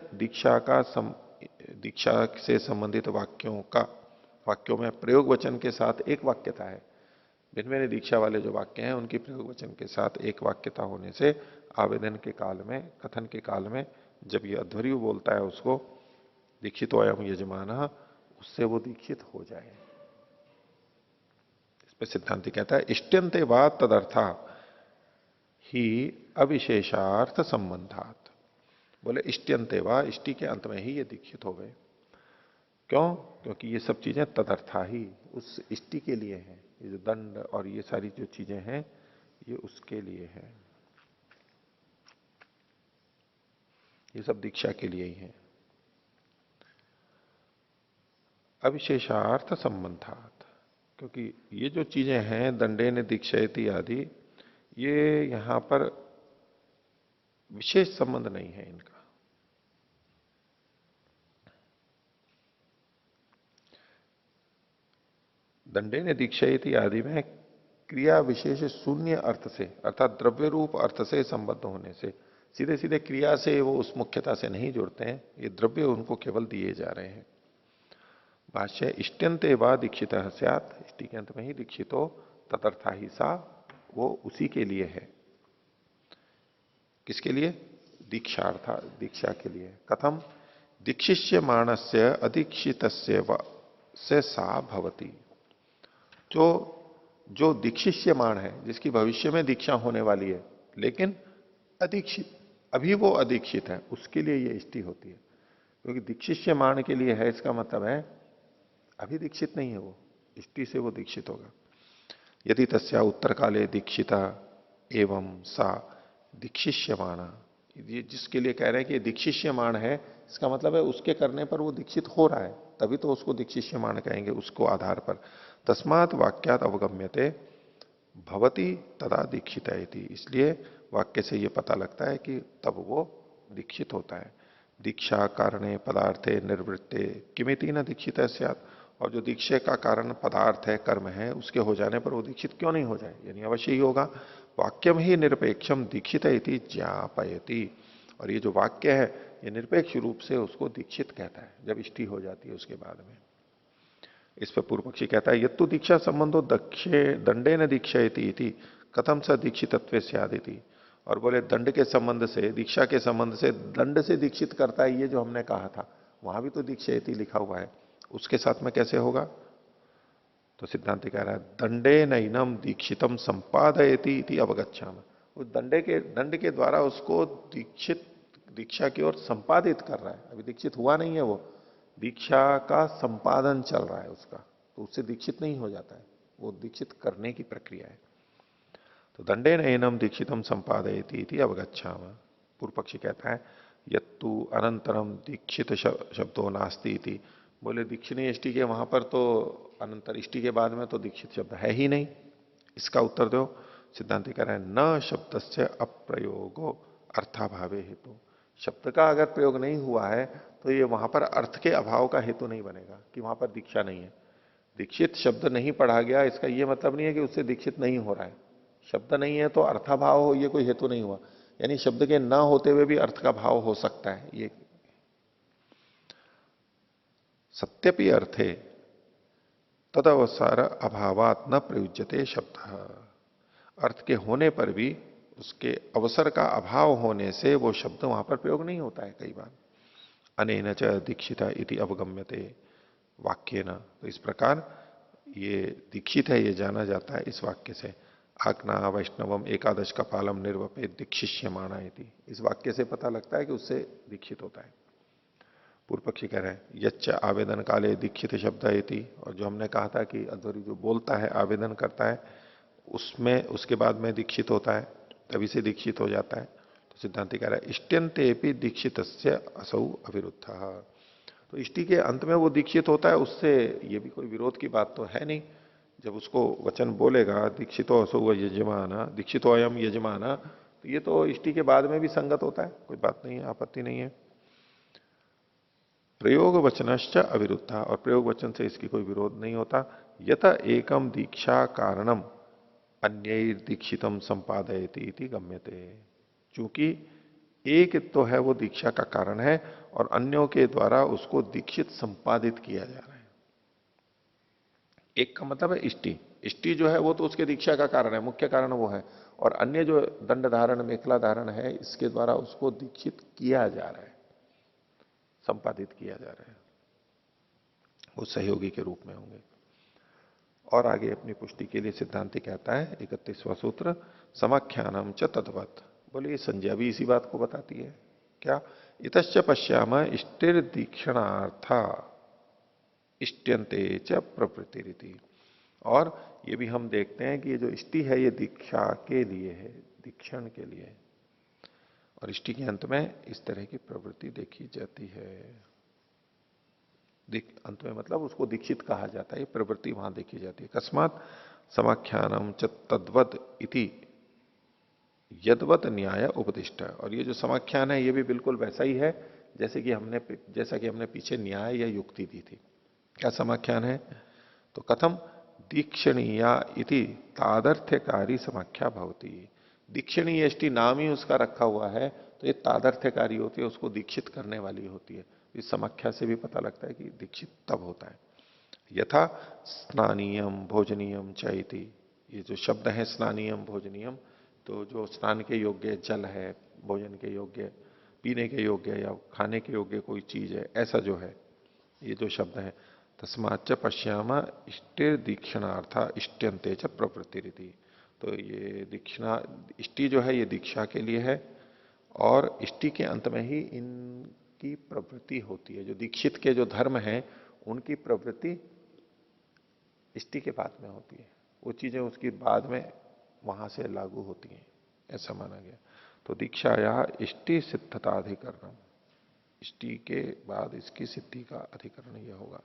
दीक्षा से संबंधित वाक्यों में प्रयोग वचन के साथ एक वाक्यता है। भिन्न भिन्न दीक्षा वाले जो वाक्य हैं उनकी प्रयोग वचन के साथ एक वाक्यता होने से आवेदन के काल में, कथन के काल में, जब ये अध्वर्यु बोलता है उसको दीक्षितो अयम यजमान, उससे वो दीक्षित हो जाए। इस पर सिद्धांति कहता है इष्ट्यंते वा तदर्था ही अविशेषार्थ संबंधात। बोले इष्ट्यंते वा, इष्टि के अंत में ही ये दीक्षित हो गए। क्यों? क्योंकि ये सब चीजें तदर्था ही उस इष्टि के लिए हैं। ये जो दंड और ये सारी जो चीजें हैं ये उसके लिए है, ये सब दीक्षा के लिए ही है। अविशेषार्थ संबंधात, क्योंकि ये जो चीजें हैं दंडे ने दीक्षयति आदि, ये यहां पर विशेष संबंध नहीं है इनका। दंडे ने दीक्षयति आदि में क्रिया विशेष शून्य अर्थ से अर्थात द्रव्य रूप अर्थ से संबद्ध होने से, सीधे सीधे क्रिया से वो उस मुख्यता से नहीं जुड़ते हैं, ये द्रव्य उनको केवल दिए जा रहे हैं। भाष्य इष्टंते व दीक्षित स्यात्, इष्टि के अंत में ही दीक्षित हो, तदर्था ही सा, वो उसी के लिए है। किसके लिए? दीक्षार्था, दीक्षा के लिए। कथम? दीक्षिष्य मानस्य अदीक्षित से सा भवती। जो दीक्षिष्यमाण है, जिसकी भविष्य में दीक्षा होने वाली है, लेकिन अदीक्षित, अभी वो अदीक्षित है, उसके लिए ये इष्टि होती है। क्योंकि दीक्षिष्यमाण के लिए है, इसका मतलब है अभी दीक्षित नहीं है वो, इष्टि से वो दीक्षित होगा। यदि तस्या उत्तर काले दीक्षिता एवं सा दीक्षिष्यमाणा, ये जिसके लिए कह रहे हैं कि दीक्षिष्यमाण है, इसका मतलब है उसके करने पर वो दीक्षित हो रहा है, तभी तो उसको दीक्षिष्यमाण कहेंगे, उसको आधार पर। तस्मात् वाक्यात अवगम्यते भवती तदा दीक्षित है, इसलिए वाक्य से ये पता लगता है कि तब वो दीक्षित होता है। दीक्षा कारणे पदार्थे निर्वृत्ते किमिति न दीक्षित स्यात्, और जो दीक्षा का कारण पदार्थ है, कर्म है, उसके हो जाने पर वो दीक्षित क्यों नहीं हो जाए, यानी अवश्य ही होगा। वाक्यम ही निरपेक्षम दीक्षित इति ज्ञापयति, और ये जो वाक्य है ये निरपेक्ष रूप से उसको दीक्षित कहता है जब इष्टि हो जाती है उसके बाद में। इस पर पूर्व पक्षी कहता है यत्तु दीक्षा संबंधो दक्षे दंडे न दीक्षयति कथम स दीक्षितत्व स्यादिति, और बोले दंड के संबंध से, दीक्षा के संबंध से दंड से दीक्षित करता है, ये जो हमने कहा था, वहां भी तो दीक्षयति लिखा हुआ है, उसके साथ में कैसे होगा? तो सिद्धांत कह रहा है दंडे नैनम दीक्षितम संपादयति इति अवगच्छाम, उस दंड के द्वारा उसको दीक्षा की ओर संपादित कर रहा है। अभी दीक्षित हुआ नहीं है वो, दीक्षा का संपादन चल रहा है उसका, तो उससे दीक्षित नहीं हो जाता है, वो दीक्षित करने की प्रक्रिया है। तो दंडे नैनम दीक्षितम संपादयति इति अवगच्छाम। पूर्व पक्षी कहता है यत्तु अनंतरम दीक्षित शब्दों नास्ति इति, बोले दीक्षिणीय इष्टि के वहां पर तो अनंतर इष्टि के बाद में तो दीक्षित शब्द है ही नहीं। इसका उत्तर दो। सिद्धांत कह रहे हैं न शब्द से अप्रयोगो अर्थाभावे हेतु, शब्द का अगर प्रयोग नहीं हुआ है तो ये वहां पर अर्थ के अभाव का हेतु नहीं बनेगा कि वहां पर दीक्षा नहीं है। दीक्षित शब्द नहीं पढ़ा गया, इसका ये मतलब नहीं है कि उससे दीक्षित नहीं हो रहा है। शब्द नहीं है तो अर्थाभाव हो, ये कोई हेतु नहीं हुआ, यानी शब्द के न होते हुए भी अर्थ का भाव हो सकता है। ये सत्यपि अर्थे तदवसार अभावात न प्रयुज्यते शब्द, अर्थ के होने पर भी उसके अवसर का अभाव होने से वो शब्द वहां पर प्रयोग नहीं होता है कई बार। अनेन च दीक्षिता इति अवगम्यते वाक्येन, तो इस प्रकार ये दीक्षित है ये जाना जाता है इस वाक्य से। आज्ञा वैष्णवम एकादश का पालम निर्वपे दीक्षिष्यमाणा इति, इस वाक्य से पता लगता है कि उससे दीक्षित होता है। पूर्व पक्षी कह रहे हैं यच्च आवेदन काले दीक्षित शब्द इति, और जो हमने कहा था कि अध्वर्यु जो बोलता है, आवेदन करता है, उसमें उसके बाद में दीक्षित होता है, तभी से दीक्षित हो जाता है। तो सिद्धांति कह रहा है इष्टंते भी दीक्षित असौ अविरुद्ध, तो इष्टि के अंत में वो दीक्षित होता है, उससे ये भी कोई विरोध की बात तो है नहीं। जब उसको वचन बोलेगा दीक्षितो असौ यजमाना दीक्षितो अयम यजमाना, तो ये तो इष्टि के बाद में भी संगत होता है, कोई बात नहीं है, आपत्ति नहीं है। प्रयोग वचनश्च अविरुद्धा, और प्रयोग वचन से इसकी कोई विरोध नहीं होता। यत एकम दीक्षा कारणम अन्य दीक्षितम संपादयति इति गम्यते, चूंकि एक तो है वो दीक्षा का कारण है और अन्यों के द्वारा उसको दीक्षित संपादित किया जा रहा है। एक का मतलब है इष्टि, इष्टि जो है वो तो उसके दीक्षा का कारण है, मुख्य कारण वो है, और अन्य जो दंड धारण मेखला धारण है इसके द्वारा उसको दीक्षित किया जा रहा है, संपादित किया जा रहा है, वो सहयोगी के रूप में होंगे। और आगे अपनी पुष्टि के लिए सिद्धांति कहता है 31वां सूत्र समाख्यानम च तद्वत्, बोले ये संज्ञा भी इसी बात को बताती है। क्या? इतश्च पश्याम इष्टिर दीक्षणार्था इष्टन्ते च प्रवृत्ति रीति, और ये भी हम देखते हैं कि ये जो इष्टि है ये दीक्षा के लिए है, दीक्षण के लिए, और इष्टि के अंत में इस तरह की प्रवृत्ति देखी जाती है। अंत में मतलब उसको दीक्षित कहा जाता है, ये प्रवृत्ति वहां देखी जाती है। अकस्मात समाख्यानम च तद्वद इति यदवत न्याय उपदिष्ट, और ये जो समाख्यान है ये भी बिल्कुल वैसा ही है जैसा कि हमने पीछे न्याय या युक्ति दी थी। क्या समाख्यान है? तो कथम दीक्षणीया इति तादर्थ्यकारी समाख्या भवती। दीक्षणीय यष्टि नाम ही उसका रखा हुआ है, तो ये तादर्थ्यकारी होती है, उसको दीक्षित करने वाली होती है। इस समाख्या से भी पता लगता है कि दीक्षित तब होता है। यथा स्नानीयम भोजनीयम च इति, ये जो शब्द है स्नानीयम भोजनीयम, तो जो स्नान के योग्य जल है, भोजन के योग्य, पीने के योग्य या खाने के योग्य कोई चीज है, ऐसा जो है ये जो शब्द है, तस्माच्च पश्यामा इष्टे दीक्षणार्था इष्टंते च प्रवृत्ति रीति। तो ये दीक्षणा, इष्टि जो है ये दीक्षा के लिए है, और इष्टि के अंत में ही इनकी प्रवृत्ति होती है। जो दीक्षित के जो धर्म हैं उनकी प्रवृत्ति इष्टि के बाद में होती है, वो चीजें उसकी बाद में वहां से लागू होती हैं, ऐसा माना गया। तो दीक्षाया इष्टि सिद्धताधिकरणम, इष्टि के बाद इसकी सिद्धि का अधिकरण यह होगा।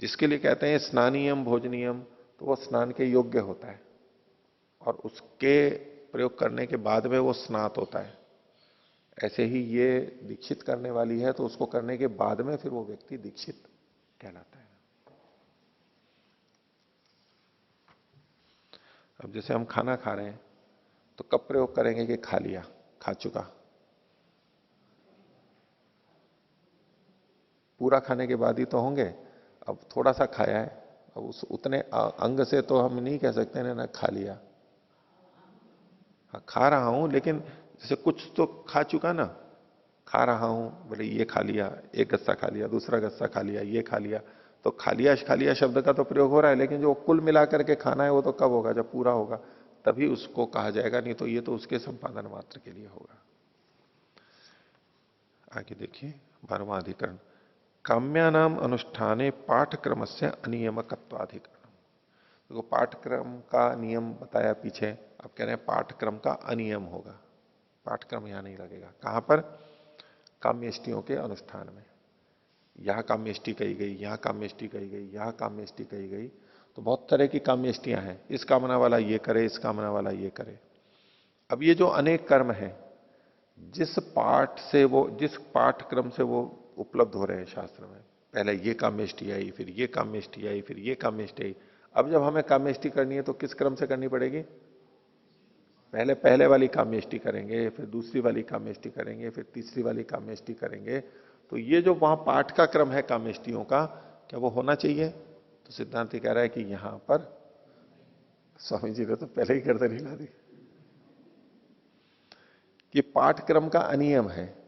जिसके लिए कहते हैं स्नानीयम भोजनीयम, तो वो स्नान के योग्य होता है और उसके प्रयोग करने के बाद में वो स्नात होता है। ऐसे ही ये दीक्षित करने वाली है, तो उसको करने के बाद में फिर वो व्यक्ति दीक्षित कहलाता है। अब जैसे हम खाना खा रहे हैं, तो कब प्रयोग करेंगे कि खा लिया, खा चुका? पूरा खाने के बाद ही तो होंगे। अब थोड़ा सा खाया है, अब उस उतने अंग से तो हम नहीं कह सकते ना खा लिया। हाँ, खा रहा हूं, लेकिन जैसे कुछ तो खा चुका ना, खा रहा हूं, बोले ये खा लिया, एक गस्सा खा लिया, दूसरा गस्सा खा लिया, ये खा लिया, तो खा लिया शब्द का तो प्रयोग हो रहा है, लेकिन जो कुल मिलाकर के खाना है वो तो कब होगा? जब पूरा होगा तभी उसको कहा जाएगा, नहीं तो ये तो उसके संपादन मात्र के लिए होगा। आगे देखिए 12वां अधिकरण, काम्यानाम अनुष्ठाने पाठक्रम से अनियमकत्वाधिकरण। देखो पाठक्रम का नियम बताया पीछे, अब कह रहे हैं पाठक्रम का अनियम होगा। पाठक्रम यहां नहीं लगेगा। कहां पर? काम्यष्टियों के अनुष्ठान में। यहां काम्यष्टि कही गई, यहां काम्यष्टि कही गई, यहां काम्यष्टि कही गई, तो बहुत तरह की काम्यष्टियां हैं। इस कामना वाला ये करे, इस कामना वाला ये करे। अब ये जो अनेक कर्म है, जिस पाठ से वो, जिस पाठक्रम से वो उपलब्ध हो रहे हैं शास्त्र में, पहले ये काम्यष्टि आई, फिर ये काम्यष्टि आई, फिर ये काम्यष्टि आई। अब जब हमें काम्यष्टि करनी है तो किस क्रम से करनी पड़ेगी? पहले पहले वाली काम्यष्टि करेंगे, फिर दूसरी वाली काम्यष्टि करेंगे, फिर तीसरी वाली काम्यष्टि करेंगे। तो ये जो वहां पाठ का क्रम है काम्यष्टियों का, क्या वो होना चाहिए? तो सिद्धांत कह रहा है कि यहां पर स्वामी जी ने तो पहले ही गर्दन हिला दी। ये पाठक्रम का अनियम है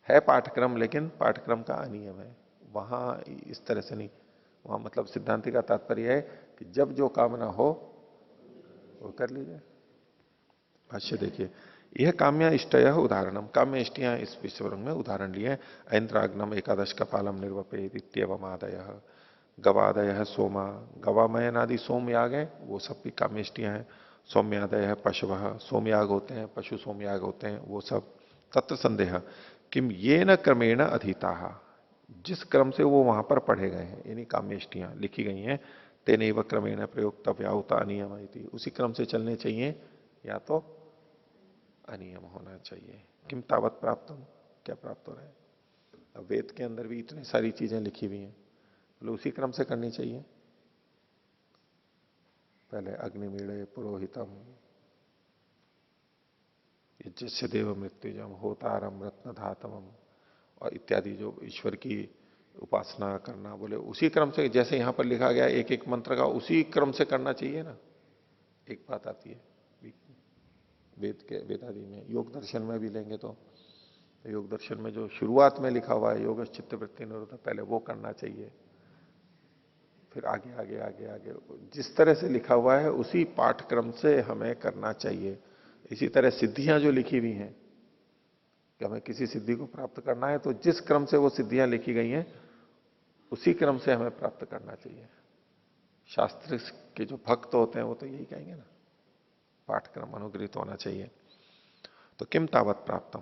पाठक्रम, लेकिन पाठक्रम का अनियम है। वहां इस तरह से नहीं, वहां मतलब सिद्धांति का तात्पर्य है कि जब जो कामना हो वो कर लीजिए। भाष्य देखिए, यह काम्या इष्टय उदाहरणम, काम्य इष्टियां इस विश्वरंग में उदाहरण लिए। ऐन्द्राग्नम एकादश कपालम निर्वपेत इत्यवमादय, गवादय सोमा, गवामयन आदि सोम याग है, वो सब भी काम्य इष्टियां हैं। सौम्यादय है पशु, सोमयाग होते हैं, पशु सोमयाग होते हैं, वो सब। तत्र संदेह किम ये न क्रमेण अधीता, जिस क्रम से वो वहां पर पढ़े गए हैं, यानी काम्यष्टियां लिखी गई हैं, तेने व क्रमेण प्रयोग व्याहुता अनियम, उसी क्रम से चलने चाहिए या तो अनियम होना चाहिए। किम तावत प्राप्त, क्या प्राप्त हो रहा है? अब वेद के अंदर भी इतनी सारी चीजें लिखी हुई हैं, बोले उसी क्रम से करनी चाहिए। पहले अग्निमीड़े पुरोहितम, यज्ञस्य देव मृत्युजम, होतारम रत्न धातवम, और इत्यादि जो ईश्वर की उपासना करना, बोले उसी क्रम से, जैसे यहां पर लिखा गया एक एक मंत्र का उसी क्रम से करना चाहिए ना। एक बात आती है वेद के, वेदादि में, योग दर्शन में भी लेंगे तो योग दर्शन में जो शुरुआत में लिखा हुआ है योग चित्त वृत्ति निरोध, पहले वो करना चाहिए, फिर आगे आगे आगे आगे जिस तरह से लिखा हुआ है उसी पाठक्रम से हमें करना चाहिए। इसी तरह सिद्धियां जो लिखी हुई हैं कि हमें किसी सिद्धि को प्राप्त करना है, तो जिस क्रम से वो सिद्धियां लिखी गई हैं उसी क्रम से हमें प्राप्त करना चाहिए। शास्त्र के जो भक्त होते हैं वो तो यही कहेंगे ना, पाठक्रम अनुग्रहित होना चाहिए। तो किम तावत प्राप्तम,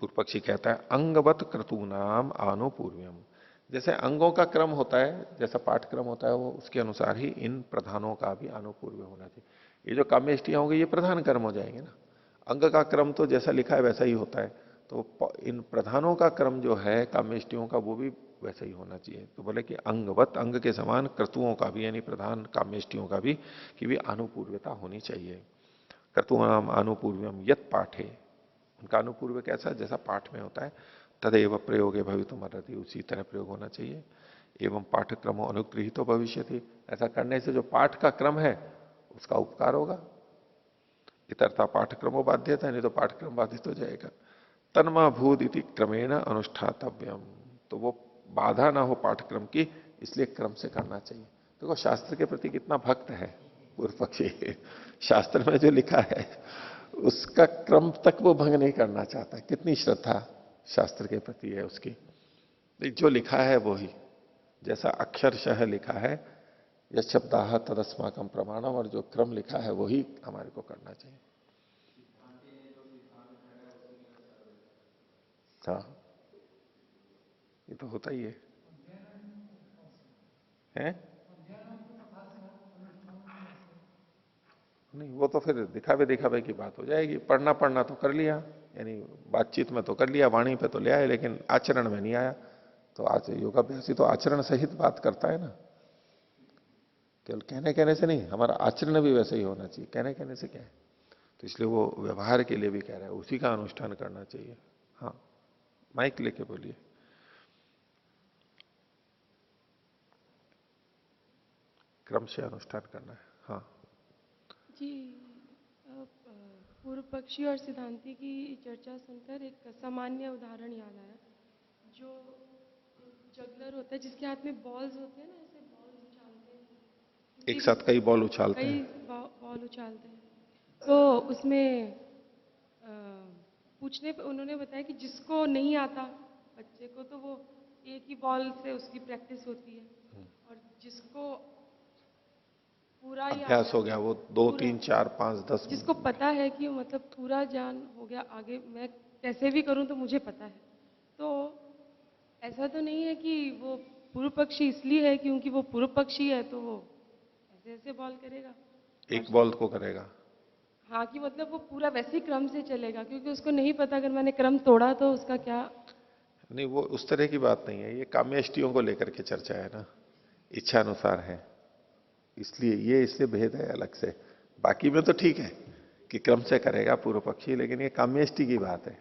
पूर्व पक्षी कहता है अंगवत क्रतूनाम आनुपूर्व्यम, जैसे अंगों का क्रम होता है, जैसा पाठक्रम होता है, वो उसके अनुसार ही इन प्रधानों का भी आनुपूर्व्य होना चाहिए। ये जो काम्यष्टियां होंगी ये प्रधान कर्म हो जाएंगे ना। अंग का क्रम तो जैसा लिखा है वैसा ही होता है, तो इन प्रधानों का क्रम जो है काम्यष्टियों का, वो भी वैसा ही होना चाहिए। तो बोले कि अंगवत, अंग के समान क्रतुओं का भी, यानी प्रधान कामेष्टियों का भी, कि भी अनुपूर्वता होनी चाहिए। क्रतुनाम अनुपूर्वम यत पाठे, उनका अनुपूर्व कैसा, जैसा पाठ में होता है, तदेव प्रयोगे भवितुमर्हति, उसी तरह प्रयोग होना चाहिए। एवं पाठक्रमो अनुगृहीतो भविष्यति, ऐसा करने से जो पाठ का क्रम है उसका उपकार होगा। इतरता पाठक्रमो बाध्यता, नहीं तो पाठक्रम बाधित हो जाएगा। तन्मा भूत इति क्रमेण अनुष्ठातव्यम, तो वो बाधा ना हो पाठक्रम की, इसलिए क्रम से करना चाहिए। देखो शास्त्र के प्रति कितना भक्त है पूर्व पक्षी, शास्त्र में जो लिखा है उसका क्रम तक वो भंग नहीं करना चाहता। कितनी श्रद्धा शास्त्र के प्रति है उसकी। जो लिखा है वो ही, जैसा अक्षरशः लिखा है, यह शब्दाह तदस्माकम प्रमाणम, और जो क्रम लिखा है वही हमारे को करना चाहिए। हाँ, ये तो होता ही है, हैं? नहीं, वो तो फिर दिखावे दिखावे की बात हो जाएगी। पढ़ना पढ़ना तो कर लिया, यानी बातचीत में तो कर लिया, वाणी पे तो ले आए, लेकिन आचरण में नहीं आया। तो आज योगाभ्यासी तो आचरण सहित बात करता है ना, केवल कहने कहने से नहीं, हमारा आचरण भी वैसे ही होना चाहिए। कहने कहने से क्या है, तो इसलिए वो व्यवहार के लिए भी कह रहा है, उसी का अनुष्ठान करना चाहिए। हाँ, माइक लेके बोलिए। क्रम से अनुष्ठान करना है। हाँ
जी, पूर्व पक्षी और सिद्धांति की चर्चा सुनकर एक सामान्य उदाहरण याद आया। जो जगलर होता है जिसके हाथ में बॉल्स होते हैं ना, ऐसे बॉल्स उछालते हैं,
एक साथ कई बॉल उछालते
कई
हैं।
बॉल उछालते हैं, तो उसमें पूछने पे उन्होंने बताया कि जिसको नहीं आता बच्चे को, तो वो एक ही बॉल से उसकी प्रैक्टिस होती है, और जिसको पूरा ही
अभ्यास
आता
हो
है,
गया, वो 2
पूरा,
3 4 5 10,
जिसको पता है कि मतलब पूरा ज्ञान हो गया, आगे मैं कैसे भी करूं तो मुझे पता है। तो ऐसा तो नहीं है कि वो पूर्व पक्षी इसलिए है क्योंकि वो पूर्व पक्षी है तो वो ऐसे ऐसे बॉल करेगा।
एक बॉल को करेगा।
हाँ, कि मतलब वो पूरा वैसे ही क्रम से चलेगा, क्योंकि उसको नहीं पता अगर मैंने क्रम तोड़ा तो उसका क्या।
नहीं, वो उस तरह की बात नहीं है, ये काम्यष्टियों को लेकर के चर्चा है ना, इच्छा अनुसार है, इसलिए ये इसलिए भेद है अलग से। बाकी में तो ठीक है कि क्रम से करेगा पूर्व पक्षी, लेकिन ये काम्यष्टि की बात है।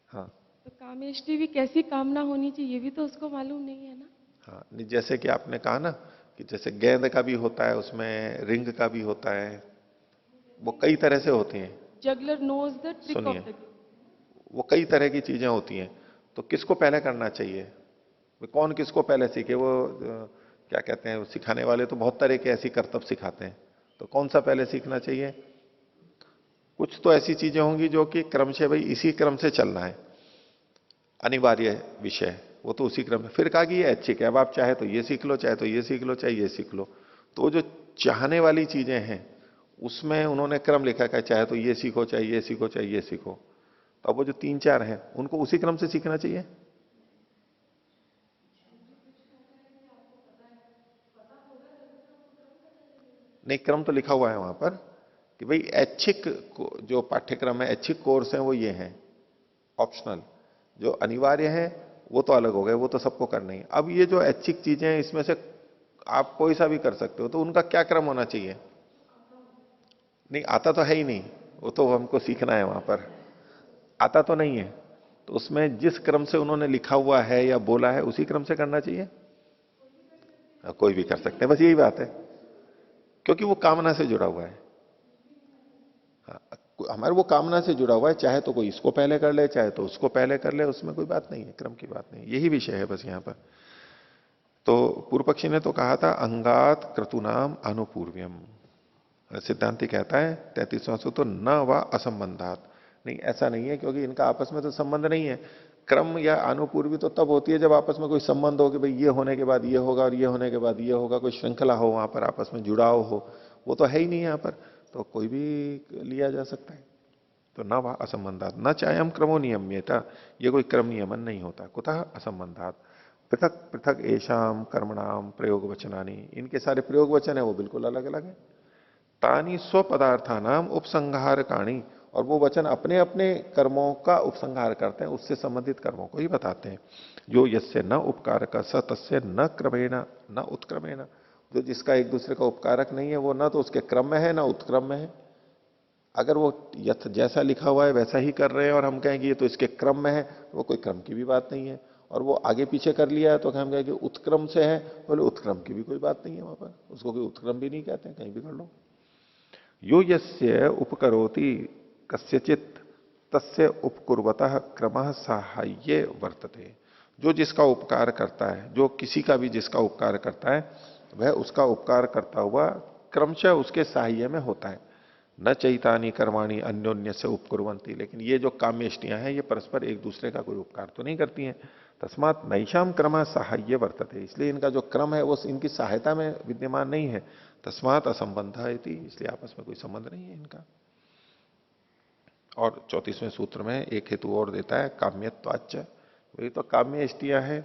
हाँ
तो कामेष्टि भी कैसी कामना होनी चाहिए ये भी तो उसको मालूम नहीं है ना।
हाँ, नहीं जैसे कि आपने कहा ना कि जैसे गेंद का भी होता है, उसमें रिंग का भी होता है, वो कई तरह से होती हैं।
Juggler knows the trick of
सुनिए,
द गेम।
वो कई तरह की चीजें होती हैं, तो किसको पहले करना चाहिए, वो कौन किसको पहले सीखे। वो क्या कहते हैं, वो सिखाने वाले तो बहुत तरह के ऐसी करतब सिखाते हैं, तो कौन सा पहले सीखना चाहिए। कुछ तो ऐसी चीजें होंगी जो कि क्रम से, भाई इसी क्रम से चलना है, अनिवार्य विषय, वो तो उसी क्रम में। फिर कहा कि ये ऐच्छिक है, अब आप चाहे तो ये सीख लो, चाहे तो ये सीख लो, चाहे ये सीख लो। तो वो जो चाहने वाली चीजें हैं उसमें उन्होंने क्रम लिखा है, चाहे तो ये सीखो, चाहे ये सीखो, चाहे ये सीखो। तो अब वो जो 3 4 हैं उनको उसी क्रम से सीखना चाहिए। नहीं, क्रम तो लिखा हुआ है वहां पर कि भाई ऐच्छिक जो पाठ्यक्रम है, ऐच्छिक कोर्स है वो ये हैं, ऑप्शनल जो अनिवार्य है वो तो अलग हो गए, वो तो सबको करना ही। अब ये जो ऐच्छिक चीजें हैं इसमें से आप कोई सा भी कर सकते हो, तो उनका क्या क्रम होना चाहिए। नहीं, आता तो है ही नहीं, वो तो हमको सीखना है वहां पर, आता तो नहीं है। तो उसमें जिस क्रम से उन्होंने लिखा हुआ है या बोला है उसी क्रम से करना चाहिए। कोई भी कर सकते हैं, बस यही बात है, क्योंकि वो कामना से जुड़ा हुआ है। हाँ, हमारे वो कामना से जुड़ा हुआ है, चाहे तो कोई इसको पहले कर ले, चाहे तो उसको पहले कर ले, उसमें कोई बात नहीं है, क्रम की बात नहीं, यही विषय है बस यहां पर। तो पूर्व पक्षी ने तो कहा था अंगात क्रतुनाम अनुपूर्व्यम, सिद्धांति कहता है 33वां सूत्र, न व असंबंधात, नहीं ऐसा नहीं है, क्योंकि इनका आपस में तो संबंध नहीं है। क्रम या अनुपूर्वी तो तब होती है जब आपस में कोई संबंध हो कि भाई ये होने के बाद ये होगा और ये होने के बाद ये होगा, कोई श्रृंखला हो, वहां पर आपस में जुड़ाव हो। वो तो है ही नहीं यहां पर, तो कोई भी लिया जा सकता है। तो न व असंबंधात न चायम क्रमो नियम्यता, ये कोई क्रम नियमन नहीं होता। कुतः असंबंधात, पृथक पृथक एशाम कर्मणाम प्रयोग वचनानी, इनके सारे प्रयोग वचन है वो बिल्कुल अलग अलग है। तानी स्व पदार्थानाम उपसंहारकाणी, और वो वचन अपने अपने कर्मों का उपसंहार करते हैं, उससे संबंधित कर्मों को ही बताते हैं। जो यस्य न उपकारक स तस्य न क्रमेण न उत्क्रमेण, जो जिसका एक दूसरे का उपकारक नहीं है वो ना तो उसके क्रम में है ना उत्क्रम में है। अगर वो यथ जैसा लिखा हुआ है वैसा ही कर रहे हैं और हम कहेंगे ये तो इसके क्रम में है, तो वो कोई क्रम की भी बात नहीं है। और वो आगे पीछे कर लिया है तो हम कहेंगे उत्क्रम से है, बोले उत्क्रम की भी कोई बात नहीं है वहां पर, उसको कोई उत्क्रम भी नहीं कहते हैं, कहीं भी कर लो। यो यस्य उपकरोति कस्यचित तस्य उपकुर्वतः क्रमः साहाय्ये वर्तते। जो जिसका उपकार करता है, जो किसी का भी जिसका उपकार करता है, वह उसका उपकार करता हुआ क्रमशः उसके साहाय्य में होता है। न चैतानी कर्माणी अन्योन्य से उपकुर्वंती, लेकिन ये जो काम्यष्टियां हैं ये परस्पर एक दूसरे का कोई उपकार तो नहीं करती हैं। तस्मात नैशाम क्रम साहाय्य वर्तते, इसलिए इनका जो क्रम है वो इनकी सहायता में विद्यमान नहीं है। तस्मात असंबंध है, इसलिए आपस में कोई संबंध नहीं है इनका। और 34वें सूत्र में एक हेतु और देता है, काम्यत्वाच्य, वही तो काम्य इष्टियां है,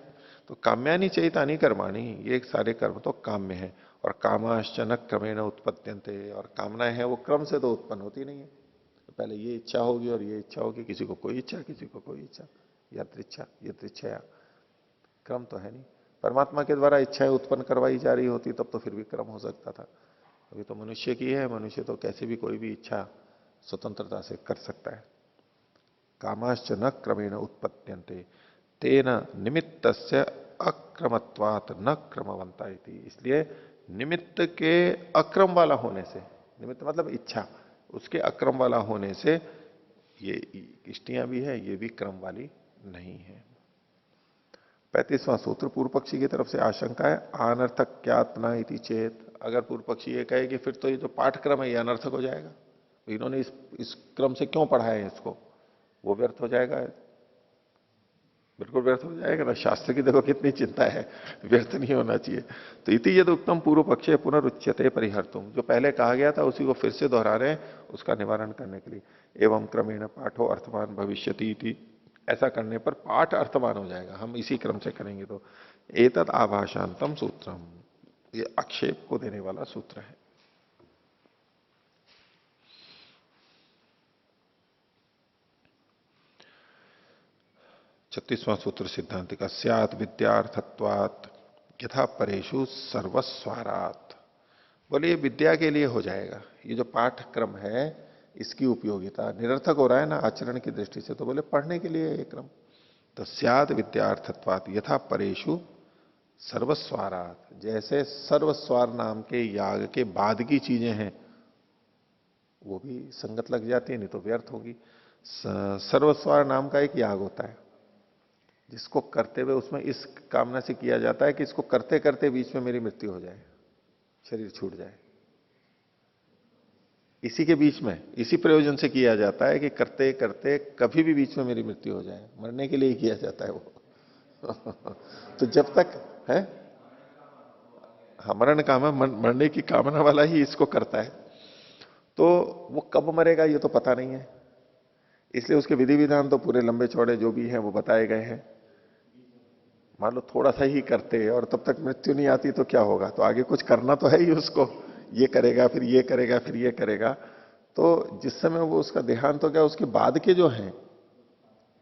तो काम्यानी चैतानी कर्माणी, ये सारे कर्म तो काम्य है। और कामाश्चन क्रमेण उत्पद्यन्ते, और कामनाएं हैं वो क्रम से तो उत्पन्न होती नहीं है। तो पहले ये इच्छा होगी और ये इच्छा होगी, किसी को कोई इच्छा किसी को कोई इच्छा, यत्रिच्छा यत्रिच्छया, क्रम तो है नहीं। परमात्मा के द्वारा इच्छाएं उत्पन्न करवाई जा रही होती तब तो फिर भी क्रम हो सकता था। अभी तो मनुष्य की है, मनुष्य तो कैसे भी कोई भी इच्छा स्वतंत्रता से कर सकता है। कामाश्च न क्रमेण उत्पद्यन्ते तेन निमित्तस्य अक्रमत्वात् न क्रमवंता इति, इसलिए निमित्त के अक्रम वाला होने से, निमित्त मतलब इच्छा, उसके अक्रम वाला होने से ये इष्टियां भी है, ये भी क्रम वाली नहीं है। 35वां सूत्र पूर्व पक्षी की तरफ से आशंका है, अनर्थक ज्ञातना इति चेत। अगर पूर्व पक्षी ये कहे कि फिर तो ये जो पाठक्रम है ये अनर्थक हो जाएगा, तो इन्होंने इस क्रम से क्यों पढ़ाया है इसको, वो व्यर्थ हो जाएगा। बिल्कुल व्यर्थ हो जाएगा ना, शास्त्र की देखो कितनी चिंता है, व्यर्थ नहीं होना चाहिए। तो इति यद उत्तम पूर्व पक्षे पुनरुच्यते परिहर्तुम, जो पहले कहा गया था उसी को फिर से दोहरा रहे हैं उसका निवारण करने के लिए। एवं क्रमेण पाठो अर्थवान भविष्यति इति, ऐसा करने पर पाठ अर्थवान हो जाएगा, हम इसी क्रम से करेंगे तो। एतद आभाषांतम सूत्रम, ये आक्षेप को देने वाला सूत्र है। छत्तीसवां सूत्र सिद्धांत का, स्यात् विद्यार्थत्वात् यथा परेशु सर्वस्वारात। बोले ये विद्या के लिए हो जाएगा, ये जो पाठक्रम है इसकी उपयोगिता निरर्थक हो रहा है ना आचरण की दृष्टि से, तो बोले पढ़ने के लिए ये क्रम। तो स्यात् विद्यार्थत्वात् यथा परेशु सर्वस्वारात, जैसे सर्वस्वार नाम के याग के बाद की चीजें हैं वो भी संगत लग जाती है, नहीं तो व्यर्थ होगी। सर्वस्वार नाम का एक याग होता है जिसको करते हुए उसमें इस कामना से किया जाता है कि इसको करते करते बीच में मेरी मृत्यु हो जाए, शरीर छूट जाए। इसी के बीच में इसी प्रयोजन से किया जाता है कि करते करते कभी भी बीच में मेरी मृत्यु हो जाए, मरने के लिए ही किया जाता है वो। तो जब तक है, हाँ मरण कामना, मरने की कामना वाला ही इसको करता है। तो वो कब मरेगा ये तो पता नहीं है, इसलिए उसके विधि विधान तो पूरे लंबे चौड़े जो भी हैं वो बताए गए हैं। मान लो थोड़ा सा ही करते और तब तक मृत्यु नहीं आती तो क्या होगा, तो आगे कुछ करना तो है ही उसको, ये करेगा फिर ये करेगा फिर ये करेगा। तो जिस समय वो उसका देहांत हो गया उसके बाद के जो हैं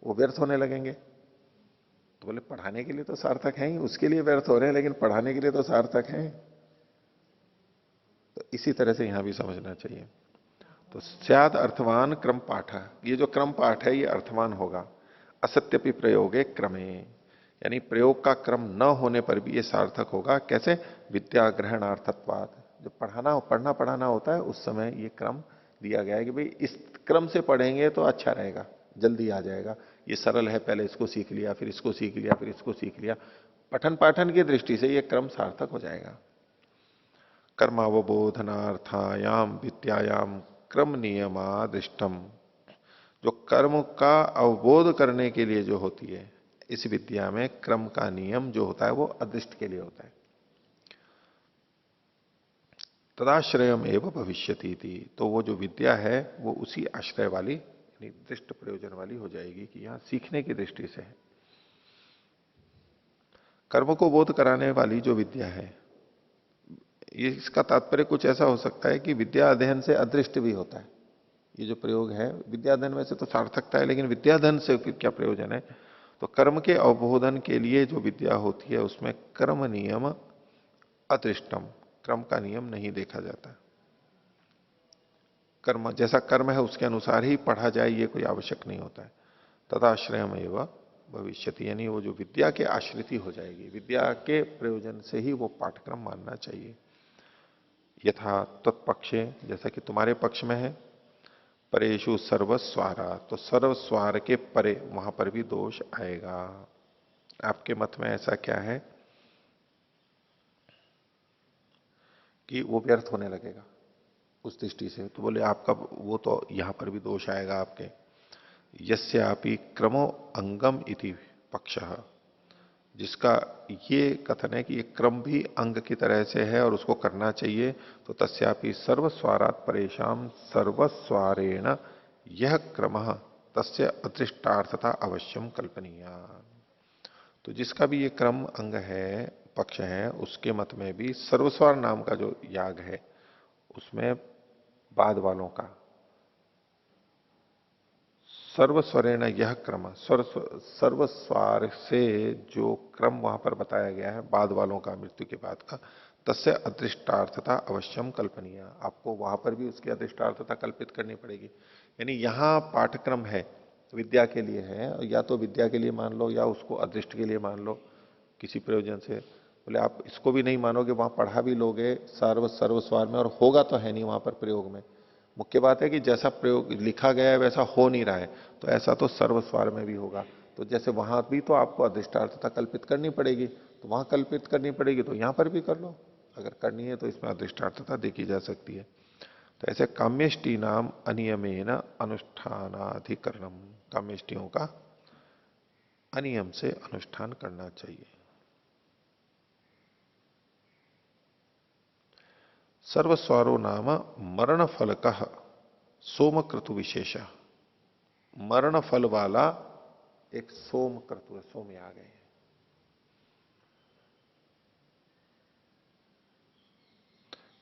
वो व्यर्थ होने लगेंगे। तो बोले पढ़ाने के लिए तो सार्थक है ही, उसके लिए व्यर्थ हो रहे हैं लेकिन पढ़ाने के लिए तो सार्थक है। तो इसी तरह से यहां भी समझना चाहिए। तो स्याद अर्थवान क्रम पाठ, ये जो क्रम पाठ है ये अर्थवान होगा। असत्यपि प्रयोगे क्रमे, यानी प्रयोग का क्रम न होने पर भी ये सार्थक होगा। कैसे? विद्या ग्रहणार्थत्वाद, जो पढ़ना पढ़ाना होता है उस समय ये क्रम दिया गया है कि भाई इस क्रम से पढ़ेंगे तो अच्छा रहेगा, जल्दी आ जाएगा, ये सरल है, पहले इसको सीख लिया फिर इसको सीख लिया फिर इसको सीख लिया। पठन पाठन की दृष्टि से ये क्रम सार्थक हो जाएगा। कर्मावबोधनार्थायाम विद्यायाम क्रम नियमादिष्टम, जो कर्म का अवबोध करने के लिए जो होती है इस विद्या में क्रम का नियम जो होता है वो अदृष्ट के लिए होता है। तदाश्रयम एवं भविष्यति थी, तो वो जो विद्या है वो उसी आश्रय वाली यानी दृष्ट प्रयोजन वाली हो जाएगी कि यहां सीखने की दृष्टि से है। कर्म को बोध कराने वाली जो विद्या है, ये इसका तात्पर्य कुछ ऐसा हो सकता है कि विद्या अध्ययन से अदृष्ट भी होता है। ये जो प्रयोग है विद्याधन में से तो सार्थकता है, लेकिन विद्याधन से फिर क्या प्रयोजन है? तो कर्म के अवबोधन के लिए जो विद्या होती है उसमें कर्म नियम अदृष्टम, क्रम का नियम नहीं देखा जाता। कर्म जैसा कर्म है उसके अनुसार ही पढ़ा जाए ये कोई आवश्यक नहीं होता है। तदाश्रयम एवं भविष्यति, यानी वो जो विद्या के आश्रित ही हो जाएगी, विद्या के प्रयोजन से ही वो पाठक्रम मानना चाहिए। यथा तत्पक्षे, जैसा कि तुम्हारे पक्ष में है, परेशु सर्वस्वारा, तो सर्वस्वार के परे वहां पर भी दोष आएगा। आपके मत में ऐसा क्या है कि वो व्यर्थ होने लगेगा उस दृष्टि से, तो बोले आपका वो तो यहां पर भी दोष आएगा आपके। यस्यापि क्रमो अंगम इति पक्षः, जिसका ये कथन है कि ये क्रम भी अंग की तरह से है और उसको करना चाहिए, तो तस्यापि सर्वस्वारात परेशान सर्वस्वारेण यह क्रम तस्य अदृष्टार्थता अवश्यम कल्पनीय। तो जिसका भी ये क्रम अंग है, पक्ष है, उसके मत में भी सर्वस्वार नाम का जो याग है उसमें बाद वालों का सर्वस्वरेण यह क्रम, सर्वस्वार से जो क्रम वहां पर बताया गया है बाद वालों का, मृत्यु के बाद का, तस्य अदृष्टार्थता अवश्यम कल्पनीय, आपको वहां पर भी उसकी अदृष्टार्थता कल्पित करनी पड़ेगी। यानी यहां पाठक्रम है विद्या के लिए है, या तो विद्या के लिए मान लो या उसको अदृष्ट के लिए मान लो किसी प्रयोजन से। बोले आप इसको भी नहीं मानोगे, वहां पढ़ा भी लोगे सर्वस्वार में और होगा तो है नहीं वहां पर प्रयोग में। मुख्य बात है कि जैसा प्रयोग लिखा गया है वैसा हो नहीं रहा है, तो ऐसा तो सर्वस्वार में भी होगा। तो जैसे वहां भी तो आपको अधिष्ठार्थता कल्पित करनी पड़ेगी, तो वहां कल्पित करनी पड़ेगी तो यहां पर भी कर लो, अगर करनी है तो इसमें अधिष्ठार्थता देखी जा सकती है। तो ऐसे काम्यष्टि नाम अनियमेन अनुष्ठानाधिकरणम, काम्यष्टियों का अनियम से अनुष्ठान करना चाहिए। सर्वस्वारो नाम मरण फल का सोम क्रतु विशेष, मरण फल वाला एक सोम क्रतु है, सोम आ गए हैं।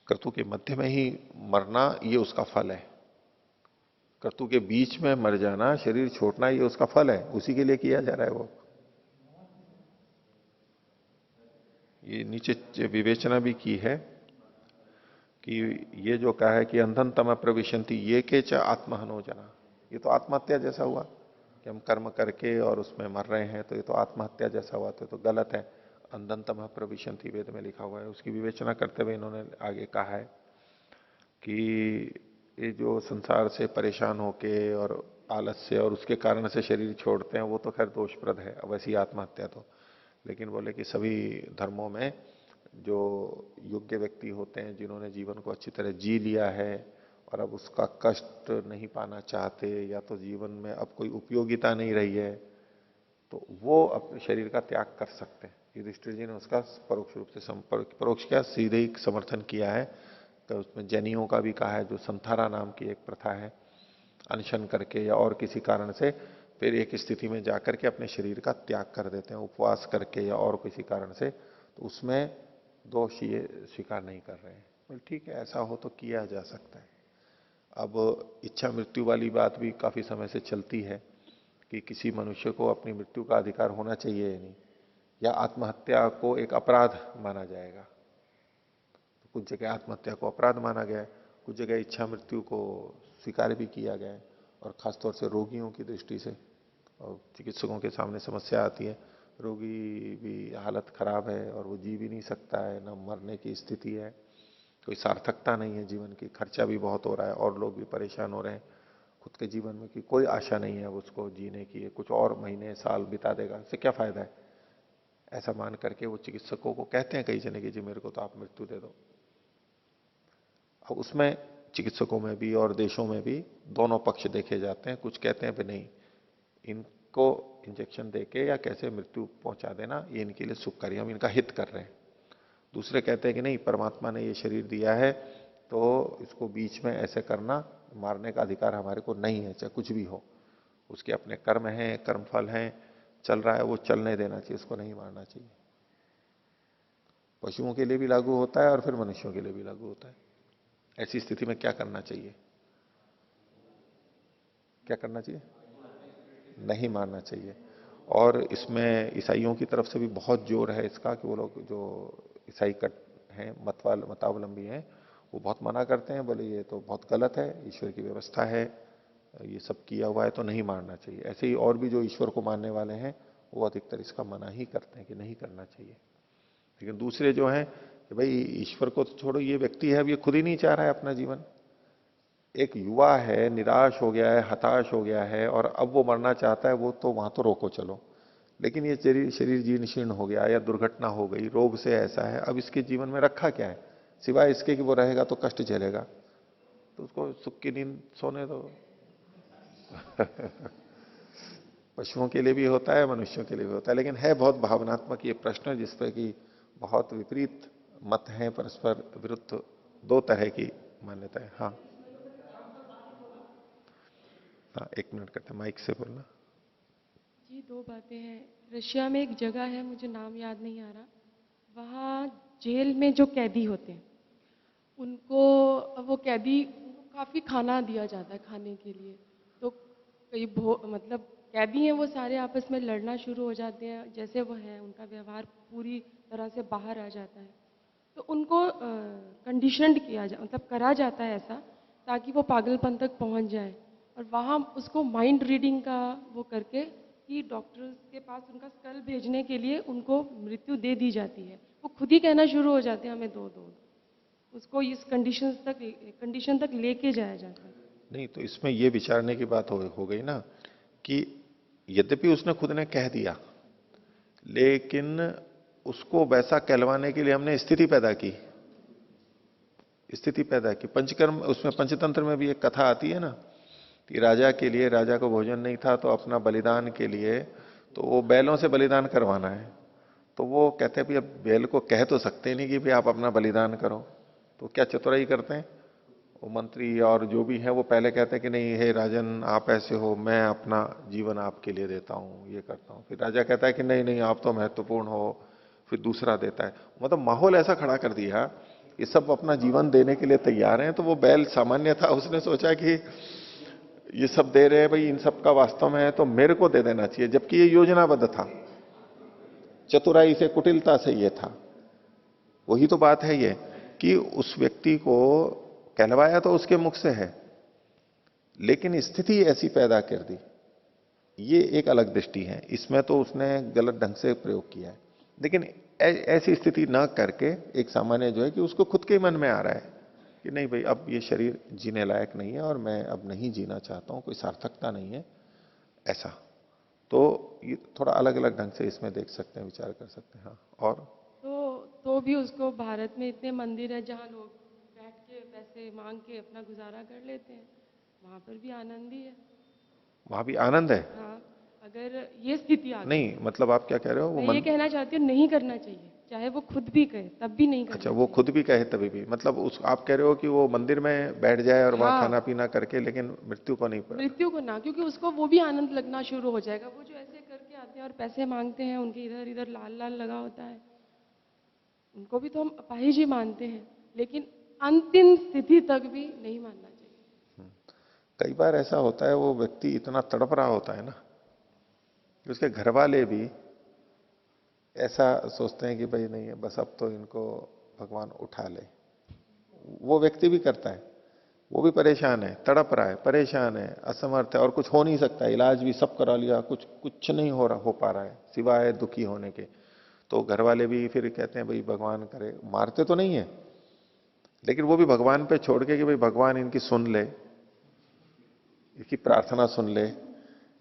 क्रतु के मध्य में ही मरना ये उसका फल है, क्रतु के बीच में मर जाना, शरीर छोड़ना, ये उसका फल है, उसी के लिए किया जा रहा है वो। ये नीचे विवेचना भी की है कि ये जो कहा है कि अंधन तम प्रविशंति ये के च आत्महनो जना, ये तो आत्महत्या जैसा हुआ कि हम कर्म करके और उसमें मर रहे हैं, तो ये तो आत्महत्या जैसा हुआ, तो गलत है। अंधन तम प्रविशंति वेद में लिखा हुआ है, उसकी विवेचना करते हुए इन्होंने आगे कहा है कि ये जो संसार से परेशान होके और आलस्य और उसके कारण से शरीर छोड़ते हैं वो तो खैर दोषप्रद है वैसी आत्महत्या तो, लेकिन बोले कि सभी धर्मों में जो योग्य व्यक्ति होते हैं जिन्होंने जीवन को अच्छी तरह जी लिया है और अब उसका कष्ट नहीं पाना चाहते, या तो जीवन में अब कोई उपयोगिता नहीं रही है, तो वो अपने शरीर का त्याग कर सकते हैं। युधिष्ठिर जी ने उसका परोक्ष रूप से परोक्ष क्या सीधे ही समर्थन किया है। तो उसमें जैनियों का भी कहा है, जो संथारा नाम की एक प्रथा है, अनशन करके या और किसी कारण से फिर एक स्थिति में जाकर के अपने शरीर का त्याग कर देते हैं, उपवास करके या और किसी कारण से, तो उसमें दोष ये स्वीकार नहीं कर रहे हैं। बोले ठीक है, ऐसा हो तो किया जा सकता है। अब इच्छा मृत्यु वाली बात भी काफी समय से चलती है कि किसी मनुष्य को अपनी मृत्यु का अधिकार होना चाहिए या नहीं, या आत्महत्या को एक अपराध माना जाएगा। तो कुछ जगह आत्महत्या को अपराध माना गया है, कुछ जगह इच्छा मृत्यु को स्वीकार भी किया गया है, और खासतौर से रोगियों की दृष्टि से। और चिकित्सकों के सामने समस्या आती है, रोगी भी हालत खराब है और वो जी भी नहीं सकता है, ना मरने की स्थिति है, कोई सार्थकता नहीं है जीवन की, खर्चा भी बहुत हो रहा है और लोग भी परेशान हो रहे हैं, खुद के जीवन में की कोई आशा नहीं है उसको जीने की, कुछ और महीने साल बिता देगा, इससे क्या फायदा है। ऐसा मान करके वो चिकित्सकों को कहते हैं कई जने कि जी मेरे को तो आप मृत्यु दे दो। अब उसमें चिकित्सकों में भी और देशों में भी दोनों पक्ष देखे जाते हैं। कुछ कहते हैं कि नहीं, इनको इंजेक्शन देके या कैसे मृत्यु पहुंचा देना ये इनके लिए सुखकारी, हम इनका हित कर रहे हैं। दूसरे कहते हैं कि नहीं, परमात्मा ने ये शरीर दिया है तो इसको बीच में ऐसे करना, मारने का अधिकार हमारे को नहीं है, चाहे कुछ भी हो। उसके अपने कर्म हैं, कर्मफल हैं, चल रहा है वो चलने देना चाहिए, उसको नहीं मारना चाहिए। पशुओं के लिए भी लागू होता है और फिर मनुष्यों के लिए भी लागू होता है। ऐसी स्थिति में क्या करना चाहिए? क्या करना चाहिए? नहीं मारना चाहिए। और इसमें ईसाइयों की तरफ से भी बहुत जोर है इसका कि वो लोग जो ईसाई कट हैं, मतावलंबी हैं, वो बहुत मना करते हैं, बोले ये तो बहुत गलत है, ईश्वर की व्यवस्था है, ये सब किया हुआ है तो नहीं मारना चाहिए। ऐसे ही और भी जो ईश्वर को मानने वाले हैं वो अधिकतर इसका मना ही करते हैं कि नहीं करना चाहिए। लेकिन दूसरे जो हैं कि भाई ईश्वर को तो छोड़ो, ये व्यक्ति है, अब ये खुद ही नहीं चाह रहा है अपना जीवन, एक युवा है, निराश हो गया है, हताश हो गया है और अब वो मरना चाहता है, वो तो वहां तो रोको चलो। लेकिन ये शरीर शरीर जीर्ण शीर्ण हो गया या दुर्घटना हो गई, रोग से ऐसा है, अब इसके जीवन में रखा क्या है सिवाय इसके कि वो रहेगा तो कष्ट झेलेगा, तो उसको सुख की नींद सोने दो। पशुओं के लिए भी होता है, मनुष्यों के लिए भी होता है, लेकिन है बहुत भावनात्मक ये प्रश्न जिस पर कि बहुत विपरीत मत हैं, परस्पर विरुद्ध दो तरह की मान्यता है। हाँ हाँ, 1 मिनट करते हैं, माइक से बोलना।
जी, दो बातें हैं। रशिया में एक जगह है, मुझे नाम याद नहीं आ रहा, वहाँ जेल में जो कैदी होते हैं उनको, वो कैदी उनको काफ़ी खाना दिया जाता है खाने के लिए। तो कई मतलब कैदी हैं वो सारे आपस में लड़ना शुरू हो जाते हैं, जैसे वो हैं उनका व्यवहार पूरी तरह से बाहर आ जाता है। तो उनको कंडीशनड किया जा मतलब करा जाता है ऐसा ताकि वो पागलपन तक पहुंच जाए। और वहाँ उसको माइंड रीडिंग का वो करके कि डॉक्टर्स के पास उनका स्कल भेजने के लिए उनको मृत्यु दे दी जाती है। वो खुद ही कहना शुरू हो जाते हैं हमें दो दो। उसको इस कंडीशन तक लेके जाया जाता है।
नहीं तो इसमें ये विचारने की बात हो गई ना कि यद्यपि उसने खुद ने कह दिया, लेकिन उसको वैसा कहलवाने के लिए हमने स्थिति पैदा की, स्थिति पैदा की। पंचकर्म, उसमें पंचतंत्र में भी एक कथा आती है ना कि राजा के लिए, राजा को भोजन नहीं था तो अपना बलिदान के लिए तो वो बैलों से बलिदान करवाना है। तो वो कहते हैं भाई अब बैल को कह तो सकते नहीं कि भाई आप अपना बलिदान करो, तो क्या चतुराई करते हैं वो मंत्री और जो भी है, वो पहले कहते हैं कि नहीं हे राजन आप ऐसे हो, मैं अपना जीवन आपके लिए देता हूं, ये करता हूं। फिर राजा कहता है कि नहीं नहीं आप तो महत्वपूर्ण हो, फिर दूसरा देता है। मतलब माहौल ऐसा खड़ा कर दिया, ये सब अपना जीवन देने के लिए तैयार हैं। तो वो बैल सामान्य था, उसने सोचा कि ये सब दे रहे हैं भाई, इन सब का वास्तव में है तो मेरे को दे देना चाहिए, जबकि ये योजनाबद्ध था, चतुराई से, कुटिलता से ये था। वही तो बात है ये कि उस व्यक्ति को कहलवाया तो उसके मुख से है, लेकिन स्थिति ऐसी पैदा कर दी, ये एक अलग दृष्टि है। इसमें तो उसने गलत ढंग से प्रयोग किया है। लेकिन ऐसी स्थिति ना करके एक सामान्य जो है कि उसको खुद के मन में आ रहा है कि नहीं भाई अब ये शरीर जीने लायक नहीं है और मैं अब नहीं जीना चाहता हूं, कोई सार्थकता नहीं है, ऐसा। तो ये थोड़ा अलग अलग ढंग से इसमें देख सकते हैं, विचार कर सकते हैं। हाँ, और
तो भी उसको, भारत में इतने मंदिर है जहाँ लोग बैठ के पैसे मांग के अपना गुजारा कर लेते हैं, वहां पर भी आनंद ही है।
वहां भी आनंद है।
हाँ, अगर ये स्थिति आ गई,
नहीं मतलब आप क्या कह रहे हो, वो
मैं ये कहना चाहती हूँ नहीं करना चाहिए, चाहे वो खुद भी कहे तब भी नहीं करना
अच्छा वो खुद भी कहे तभी भी, मतलब उस आप कह रहे हो कि वो मंदिर में बैठ जाए और वहां
हाँ,
खाना पीना करके, लेकिन मृत्यु को नहीं पड़ा।
मृत्यु को ना, क्योंकि उसको वो भी आनंद लगना शुरू हो जाएगा। वो जो ऐसे करके आते हैं और पैसे मांगते हैं, उनके इधर इधर लाल लाल लगा होता है, उनको भी तो हम अपाहिज ही मानते हैं, लेकिन अंतिम स्थिति तक भी नहीं मानना चाहिए।
कई बार ऐसा होता है वो व्यक्ति इतना तड़प रहा होता है ना कि उसके घर वाले भी ऐसा सोचते हैं कि भाई नहीं है बस अब तो इनको भगवान उठा ले। वो व्यक्ति भी करता है, वो भी परेशान है, तड़प रहा है, परेशान है, असमर्थ है और कुछ हो नहीं सकता, इलाज भी सब करा लिया, कुछ कुछ नहीं हो पा रहा है सिवाय दुखी होने के। तो घर वाले भी फिर कहते हैं भाई भगवान करे, मारते तो नहीं है लेकिन वो भी भगवान पे छोड़ के कि भाई भगवान इनकी सुन ले, इसकी प्रार्थना सुन ले।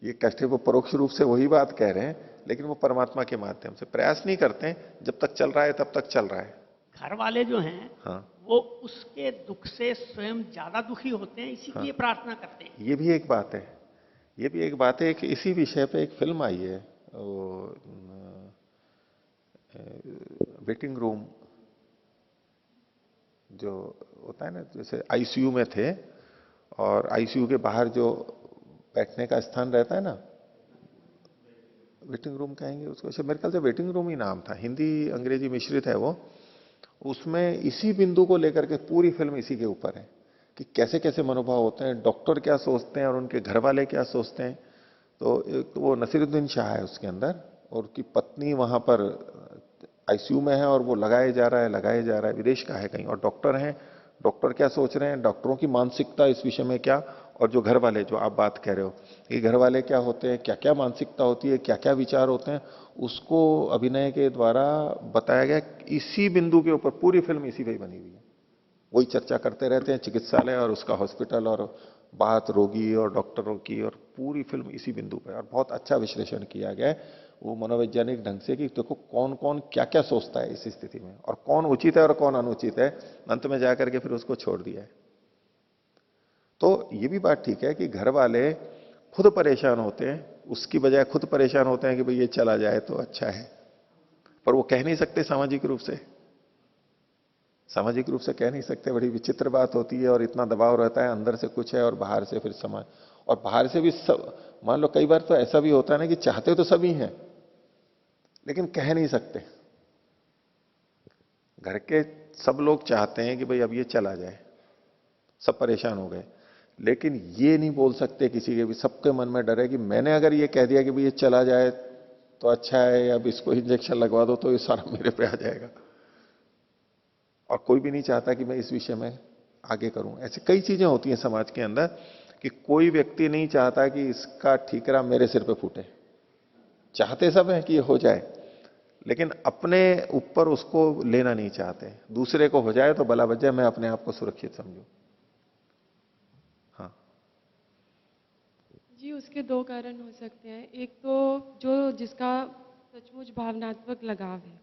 ये कष्ट वो परोक्ष रूप से वही बात कह रहे हैं, लेकिन वो परमात्मा के माध्यम से प्रयास नहीं करते, जब तक चल रहा है तब तक चल रहा है।
घर वाले जो हैं
हाँ
वो उसके दुख से स्वयं ज्यादा दुखी होते हैं, इसी के लिए प्रार्थना करते हैं।
ये भी एक बात है, ये भी एक बात है। एक इसी विषय पे एक फिल्म आई है, वो वेटिंग रूम जो होता है ना, जैसे आईसीयू में थे और आईसीयू के बाहर जो बैठने का स्थान रहता है ना, वेटिंग रूम कहेंगे उसको, मेरे ख्याल से वेटिंग रूम ही नाम था, हिंदी अंग्रेजी मिश्रित है वो। उसमें इसी बिंदु को लेकर के पूरी फिल्म इसी के ऊपर है कि कैसे कैसे मनोभाव होते हैं, डॉक्टर क्या सोचते हैं और उनके घर वाले क्या सोचते हैं। तो एक तो वो नसीरुद्दीन शाह है उसके अंदर, और उसकी पत्नी वहां पर आईसीयू में है और वो लगाए जा रहा है, लगाए जा रहा है, विदेश का है कहीं, और डॉक्टर हैं, डॉक्टर क्या सोच रहे हैं, डॉक्टरों की मानसिकता इस विषय में क्या, और जो घर वाले, जो आप बात कह रहे हो कि घर वाले क्या होते हैं, क्या क्या मानसिकता होती है, क्या क्या विचार होते हैं, उसको अभिनय के द्वारा बताया गया। इसी बिंदु के ऊपर पूरी फिल्म इसी पे ही बनी हुई है। वही चर्चा करते रहते हैं, चिकित्सालय और उसका हॉस्पिटल, और बात रोगी और डॉक्टरों की, और पूरी फिल्म इसी बिंदु पर, और बहुत अच्छा विश्लेषण किया गया है वो मनोवैज्ञानिक ढंग से कि देखो कौन कौन क्या क्या सोचता है इस स्थिति में, और कौन उचित है और कौन अनुचित है, अंत में जाकर के फिर उसको छोड़ दिया है। तो ये भी बात ठीक है कि घर वाले खुद परेशान होते हैं, उसकी बजाय खुद परेशान होते हैं कि भाई ये चला जाए तो अच्छा है, पर वो कह नहीं सकते सामाजिक रूप से, सामाजिक रूप से कह नहीं सकते। बड़ी विचित्र बात होती है, और इतना दबाव रहता है, अंदर से कुछ है और बाहर से फिर समाज, और बाहर से भी सब। मान लो कई बार तो ऐसा भी होता है ना कि चाहते तो सभी हैं लेकिन कह नहीं सकते। घर के सब लोग चाहते हैं कि भाई अब ये चला जाए, सब परेशान हो गए, लेकिन ये नहीं बोल सकते किसी के भी, सबके मन में डर है कि मैंने अगर ये कह दिया कि भाई ये चला जाए तो अच्छा है, अब इसको इंजेक्शन लगवा दो तो ये सारा मेरे पे आ जाएगा, और कोई भी नहीं चाहता कि मैं इस विषय में आगे करूं। ऐसी कई चीजें होती हैं समाज के अंदर कि कोई व्यक्ति नहीं चाहता कि इसका ठीकरा मेरे सिर पे फूटे। चाहते सब हैं कि ये हो जाए, लेकिन अपने ऊपर उसको लेना नहीं चाहते। दूसरे को हो जाए तो भला बच जाए, मैं अपने आप को सुरक्षित समझूं। हाँ।
जी, उसके दो कारण हो सकते हैं। एक तो जो जिसका सचमुच भावनात्मक लगाव है,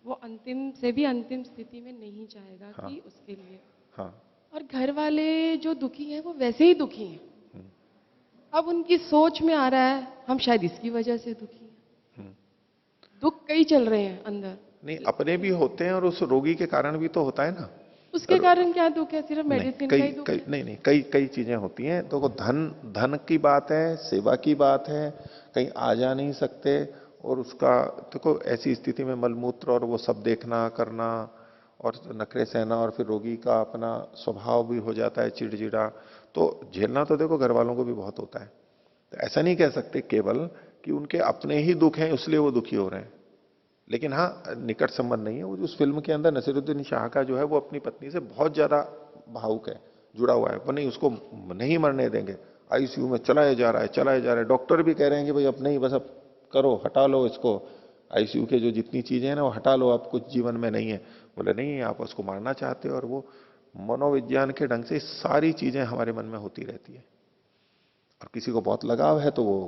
वो अंतिम से भी अंतिम स्थिति में नहीं चाहेगा
हाँ।
कि उसके लिए।
हाँ।
और घर वाले जो दुखी हैं वो वैसे ही दुखी हैं। अब उनकी सोच में आ रहा है हम शायद इसकी वजह से दुखी हैं। दुख कई चल रहे हैं अंदर।
नहीं, अपने भी होते हैं और उस रोगी के कारण भी तो होता है ना।
उसके कारण क्या दुख है? सिर्फ
नहीं,
मेडिसिन
कई
का ही दुख
कई
है?
नहीं नहीं, कई कई चीजें होती हैं। तो वो धन धन की बात है, सेवा की बात है, कहीं आ जा नहीं सकते, और उसका देखो ऐसी स्थिति में मलमूत्र और वो सब देखना करना और नखरे सहना, और फिर रोगी का अपना स्वभाव भी हो जाता है चिड़चिड़ा, तो झेलना तो देखो घर वालों को भी बहुत होता है। तो ऐसा नहीं कह सकते केवल कि उनके अपने ही दुख हैं इसलिए वो दुखी हो रहे हैं। लेकिन हाँ, निकट संबंध नहीं है। वो उस फिल्म के अंदर नसीरुद्दीन शाह का जो है वो अपनी पत्नी से बहुत ज्यादा भावुक है, जुड़ा हुआ है, वो नहीं, उसको नहीं मरने देंगे। आईसीयू में चलाया जा रहा है, चलाया जा रहा है, डॉक्टर भी कह रहे हैं कि भाई अब नहीं, बस अब करो, हटा लो इसको, आईसीयू के जो जितनी चीजें हैं ना वो हटा लो, अब कुछ जीवन में नहीं है। बोले नहीं, आप उसको मारना चाहते हो। और वो मनोविज्ञान के ढंग से सारी चीजें हमारे मन में होती रहती है, और किसी को बहुत लगाव है तो वो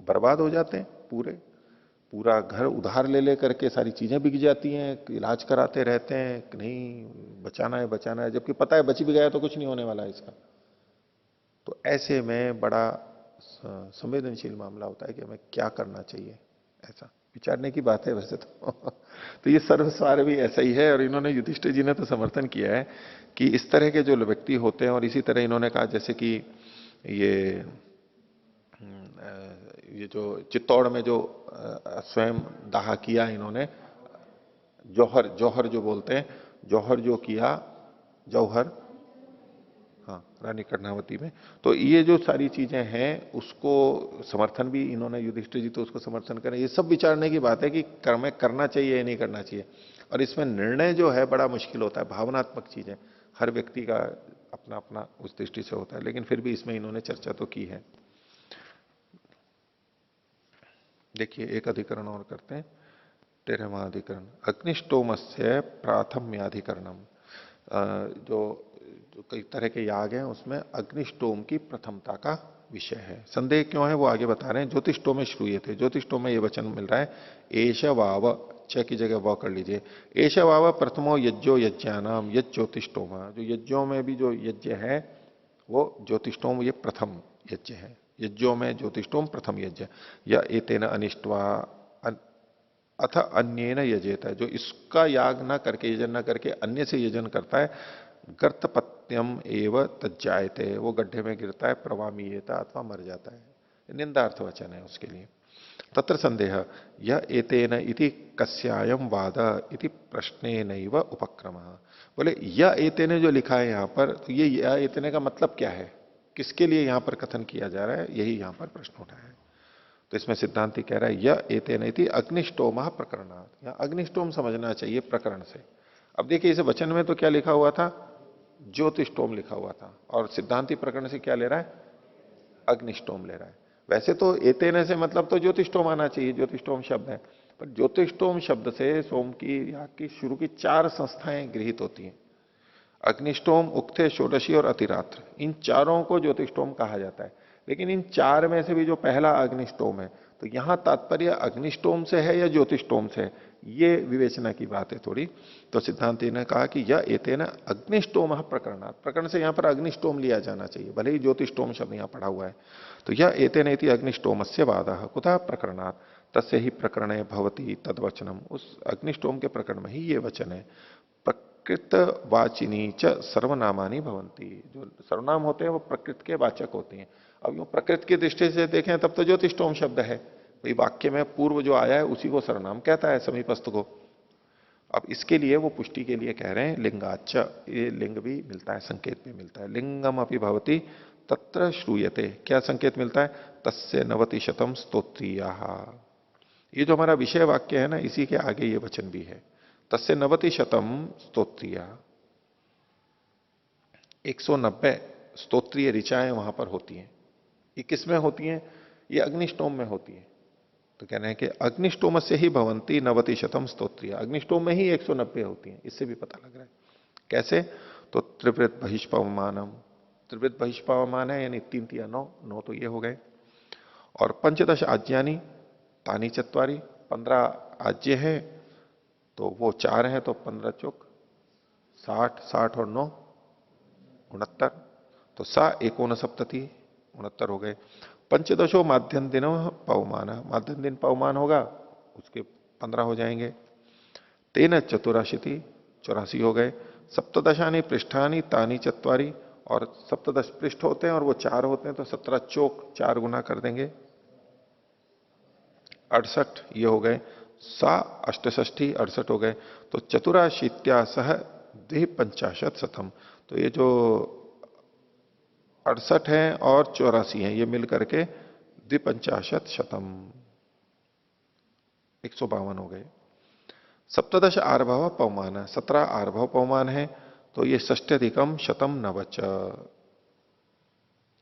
बर्बाद हो जाते हैं पूरे, पूरा घर उधार ले ले करके सारी चीजें बिक जाती हैं, इलाज कराते रहते हैं कि नहीं बचाना है, जबकि पता है बच भी गया तो कुछ नहीं होने वाला है इसका। तो ऐसे में बड़ा संवेदनशील मामला होता है कि हमें क्या करना चाहिए। ऐसा विचारने की बात है वैसे तो तो ये सर्वसार भी ऐसा ही है, और इन्होंने युधिष्ठिर जी ने तो समर्थन किया है कि इस तरह के जो व्यक्ति होते हैं, और इसी तरह इन्होंने कहा जैसे कि ये ये जो चित्तौड़ में जो स्वयं दाह किया इन्होंने, जौहर जौहर जो बोलते हैं, जौहर जो किया, जौहर, हाँ, रानी कर्णावती में। तो ये जो सारी चीजें हैं उसको समर्थन भी इन्होंने, युधिष्ठिर जी तो उसको समर्थन करें। ये सब विचारने की बात है कि कर्म करना चाहिए या नहीं करना चाहिए, और इसमें निर्णय जो है बड़ा मुश्किल होता है। भावनात्मक चीजें हर व्यक्ति का अपना अपना उस दृष्टि से होता है, लेकिन फिर भी इसमें इन्होंने चर्चा तो की है। देखिए एक अधिकरण और करते हैं, 13वां अधिकरण, अग्निष्टोमस्य प्राथम्याधिकरणम। जो जो कई तरह के याग हैं उसमें अग्निष्टोम की प्रथमता का विषय है। संदेह क्यों है वो आगे बता रहे हैं। ज्योतिष्टोम में श्रूयते, ज्योतिष्टोम में ये वचन मिल रहा है, एष वाव, च की जगह व कर लीजिए, एष वाव प्रथमो यज्ञो यज्ञानाम यज्ञ ज्योतिष्टोम। जो यज्ञों में भी जो यज्ञ है वो ज्योतिष्टोम, ये प्रथम यज्ञ है। यज्ञों में ज्योतिष्टोम प्रथम यज्ञ। या एतेन अनिष्टवा अथ अन्येन यजेत, जो इसका याग ना करके, यजन ना करके अन्य से यजन करता है, गर्तपत्यम एव तज्जायते, वो गड्ढे में गिरता है, प्रवामीयता अथवा मर जाता है। निंदार्थ वचन है उसके लिए। तत्र संदेह यह एतेन इति कस्यायम वाद इति प्रश्नेनैव उपक्रमः। बोले यह एतेन जो लिखा है यहां पर, तो ये यह एतेन का मतलब क्या है, किसके लिए यहां पर कथन किया जा रहा है, यही यहां पर प्रश्न उठा है। तो इसमें सिद्धांति कह रहा है यह एतेन इति अग्निष्टोम प्रकरणात्, यहां अग्निष्टोम समझना चाहिए प्रकरण से। अब देखिए इस वचन में तो क्या लिखा हुआ था, ज्योतिष्टोम लिखा हुआ था, और सिद्धांति प्रकरण से क्या ले रहा है, अग्निष्टोम ले रहा है। वैसे तो एतेन से मतलब तो ज्योतिष्टोम आना चाहिए, ज्योतिष्टोम शब्द है, पर ज्योतिष्टोम शब्द से सोम की या की शुरू की 4 संस्थाएं गृहित होती हैं। अग्निष्टोम, उक्थे, षोडशी और अतिरात्र, इन चारों को ज्योतिष्टोम कहा जाता है। लेकिन इन 4 में से भी जो पहला अग्निष्टोम है, तो यहां तात्पर्य अग्निष्टोम से है या ज्योतिष्टोम से है, ये विवेचना की बात है थोड़ी। तो सिद्धांति ने कहा कि यह एतेन अग्निष्टोम प्रकरणात्, प्रकरण से यहां पर अग्निष्टोम लिया जाना चाहिए, भले ही ज्योतिष्टोम शब्द यहां पढ़ा हुआ है। तो यह एतेन इति अग्निष्टोमस्य वादः कुतः प्रकरणात् तस्य ही प्रकरणे भवति तद्वचनम, उस अग्निष्टोम के प्रकरण में ही ये वचन है। प्रकृत वाचिनी च सर्वनामानी भवंती, जो सर्वनाम होते हैं वो प्रकृत के वाचक होते हैं। अब यूं प्रकृत की दृष्टि से देखें तब तो ज्योतिष्टोम शब्द है, भाई वाक्य में पूर्व जो आया है उसी को सर्वनाम कहता है, समीपस्थ को। अब इसके लिए वो पुष्टि के लिए कह रहे हैं लिंगाच, ये लिंग भी मिलता है, संकेत भी मिलता है। लिंगम अपि भवति तत्र श्रूयते, क्या संकेत मिलता है, तस्य 90 स्तोत्रिया। ये जो हमारा विषय वाक्य है ना, इसी के आगे ये वचन भी है, तस्य 90 स्तोत्रिया, 190 स्तोत्रीय ऋचाएं वहां पर होती हैं। ये किसमें होती हैं, ये अग्निष्टोम में होती है। तो कह रहे हैं कि अग्निष्टोम से ही भवंती 90 स्तोत्रीय, अग्निष्टोम में ही 190 होती हैं, इससे भी पता लग रहा है। कैसे, तो त्रिवृत बहिष्पवमानम, त्रिवृत बहिष्पवमान है यानी 3 3 9, 9 तो ये हो गए। और 15 आज्ञानी तानी चत्वारी, 15 आज्ञे हैं, तो वो 4 हैं, तो 15 चौक 60, 60 और 9 69, तो सा 69, 69 हो गए। पंचदशो माध्यम दिन पवमान, माध्यम दिन पवमान होगा, उसके 15 हो जाएंगे। 13 चतुराशीति, 84 हो गए। सप्तदशानी पृष्ठानी तानी चत्वारी, और सप्तदश पृष्ठ होते हैं और वो 4 होते हैं, तो 17 चौक 4 गुना कर देंगे, 68 ये हो गए। सा अष्टष्ठी, 68 हो गए। तो चतुराशीत्या सह 250 शतम, तो ये जो 68 है और 84 है, ये मिल करके 250 शतम, 152 हो गए। सप्तदश आर्भव पवमान, 17 आर्भव पवमान है, तो ये षष्ट्यधिकम शतम नवच,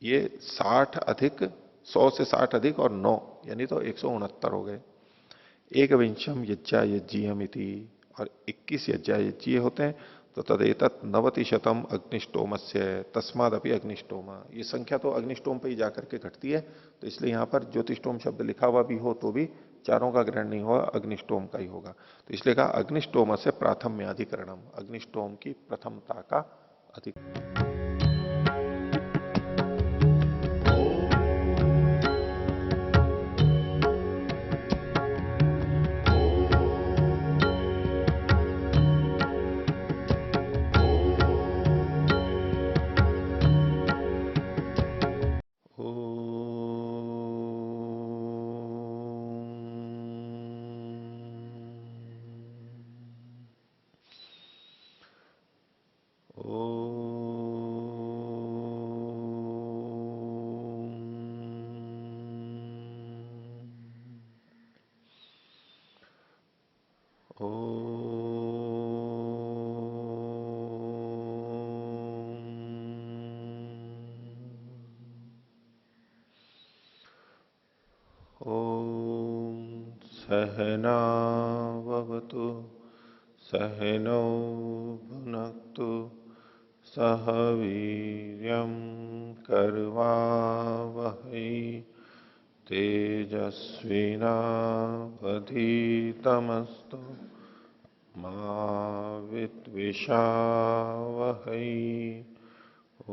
ये 60 अधिक 100 से 60 अधिक और 9 यानी तो 169 हो गए। एक विंशम यज्ञा यज्ञियम इति, और 21 यज्ञा यज्ञीय होते हैं, तो तदेतत 90 अग्निष्टोमस्य तस्मादपि अग्निष्टोमा, ये संख्या तो अग्निष्टोम पे ही जाकर के घटती है। तो इसलिए यहां पर ज्योतिष्टोम शब्द लिखा हुआ भी हो तो भी चारों का ग्रहण नहीं होगा, अग्निष्टोम का ही होगा। तो इसलिए कहा अग्निष्टोम से प्राथम्याधिकरणम, अग्निष्टोम की प्रथमता का अधिक। सहनावतु सहनौ भुनक्तु सह वीर्यं कर्वावहै तेजस्विनावधीतमस्तु मा विद्विषावहै। ओ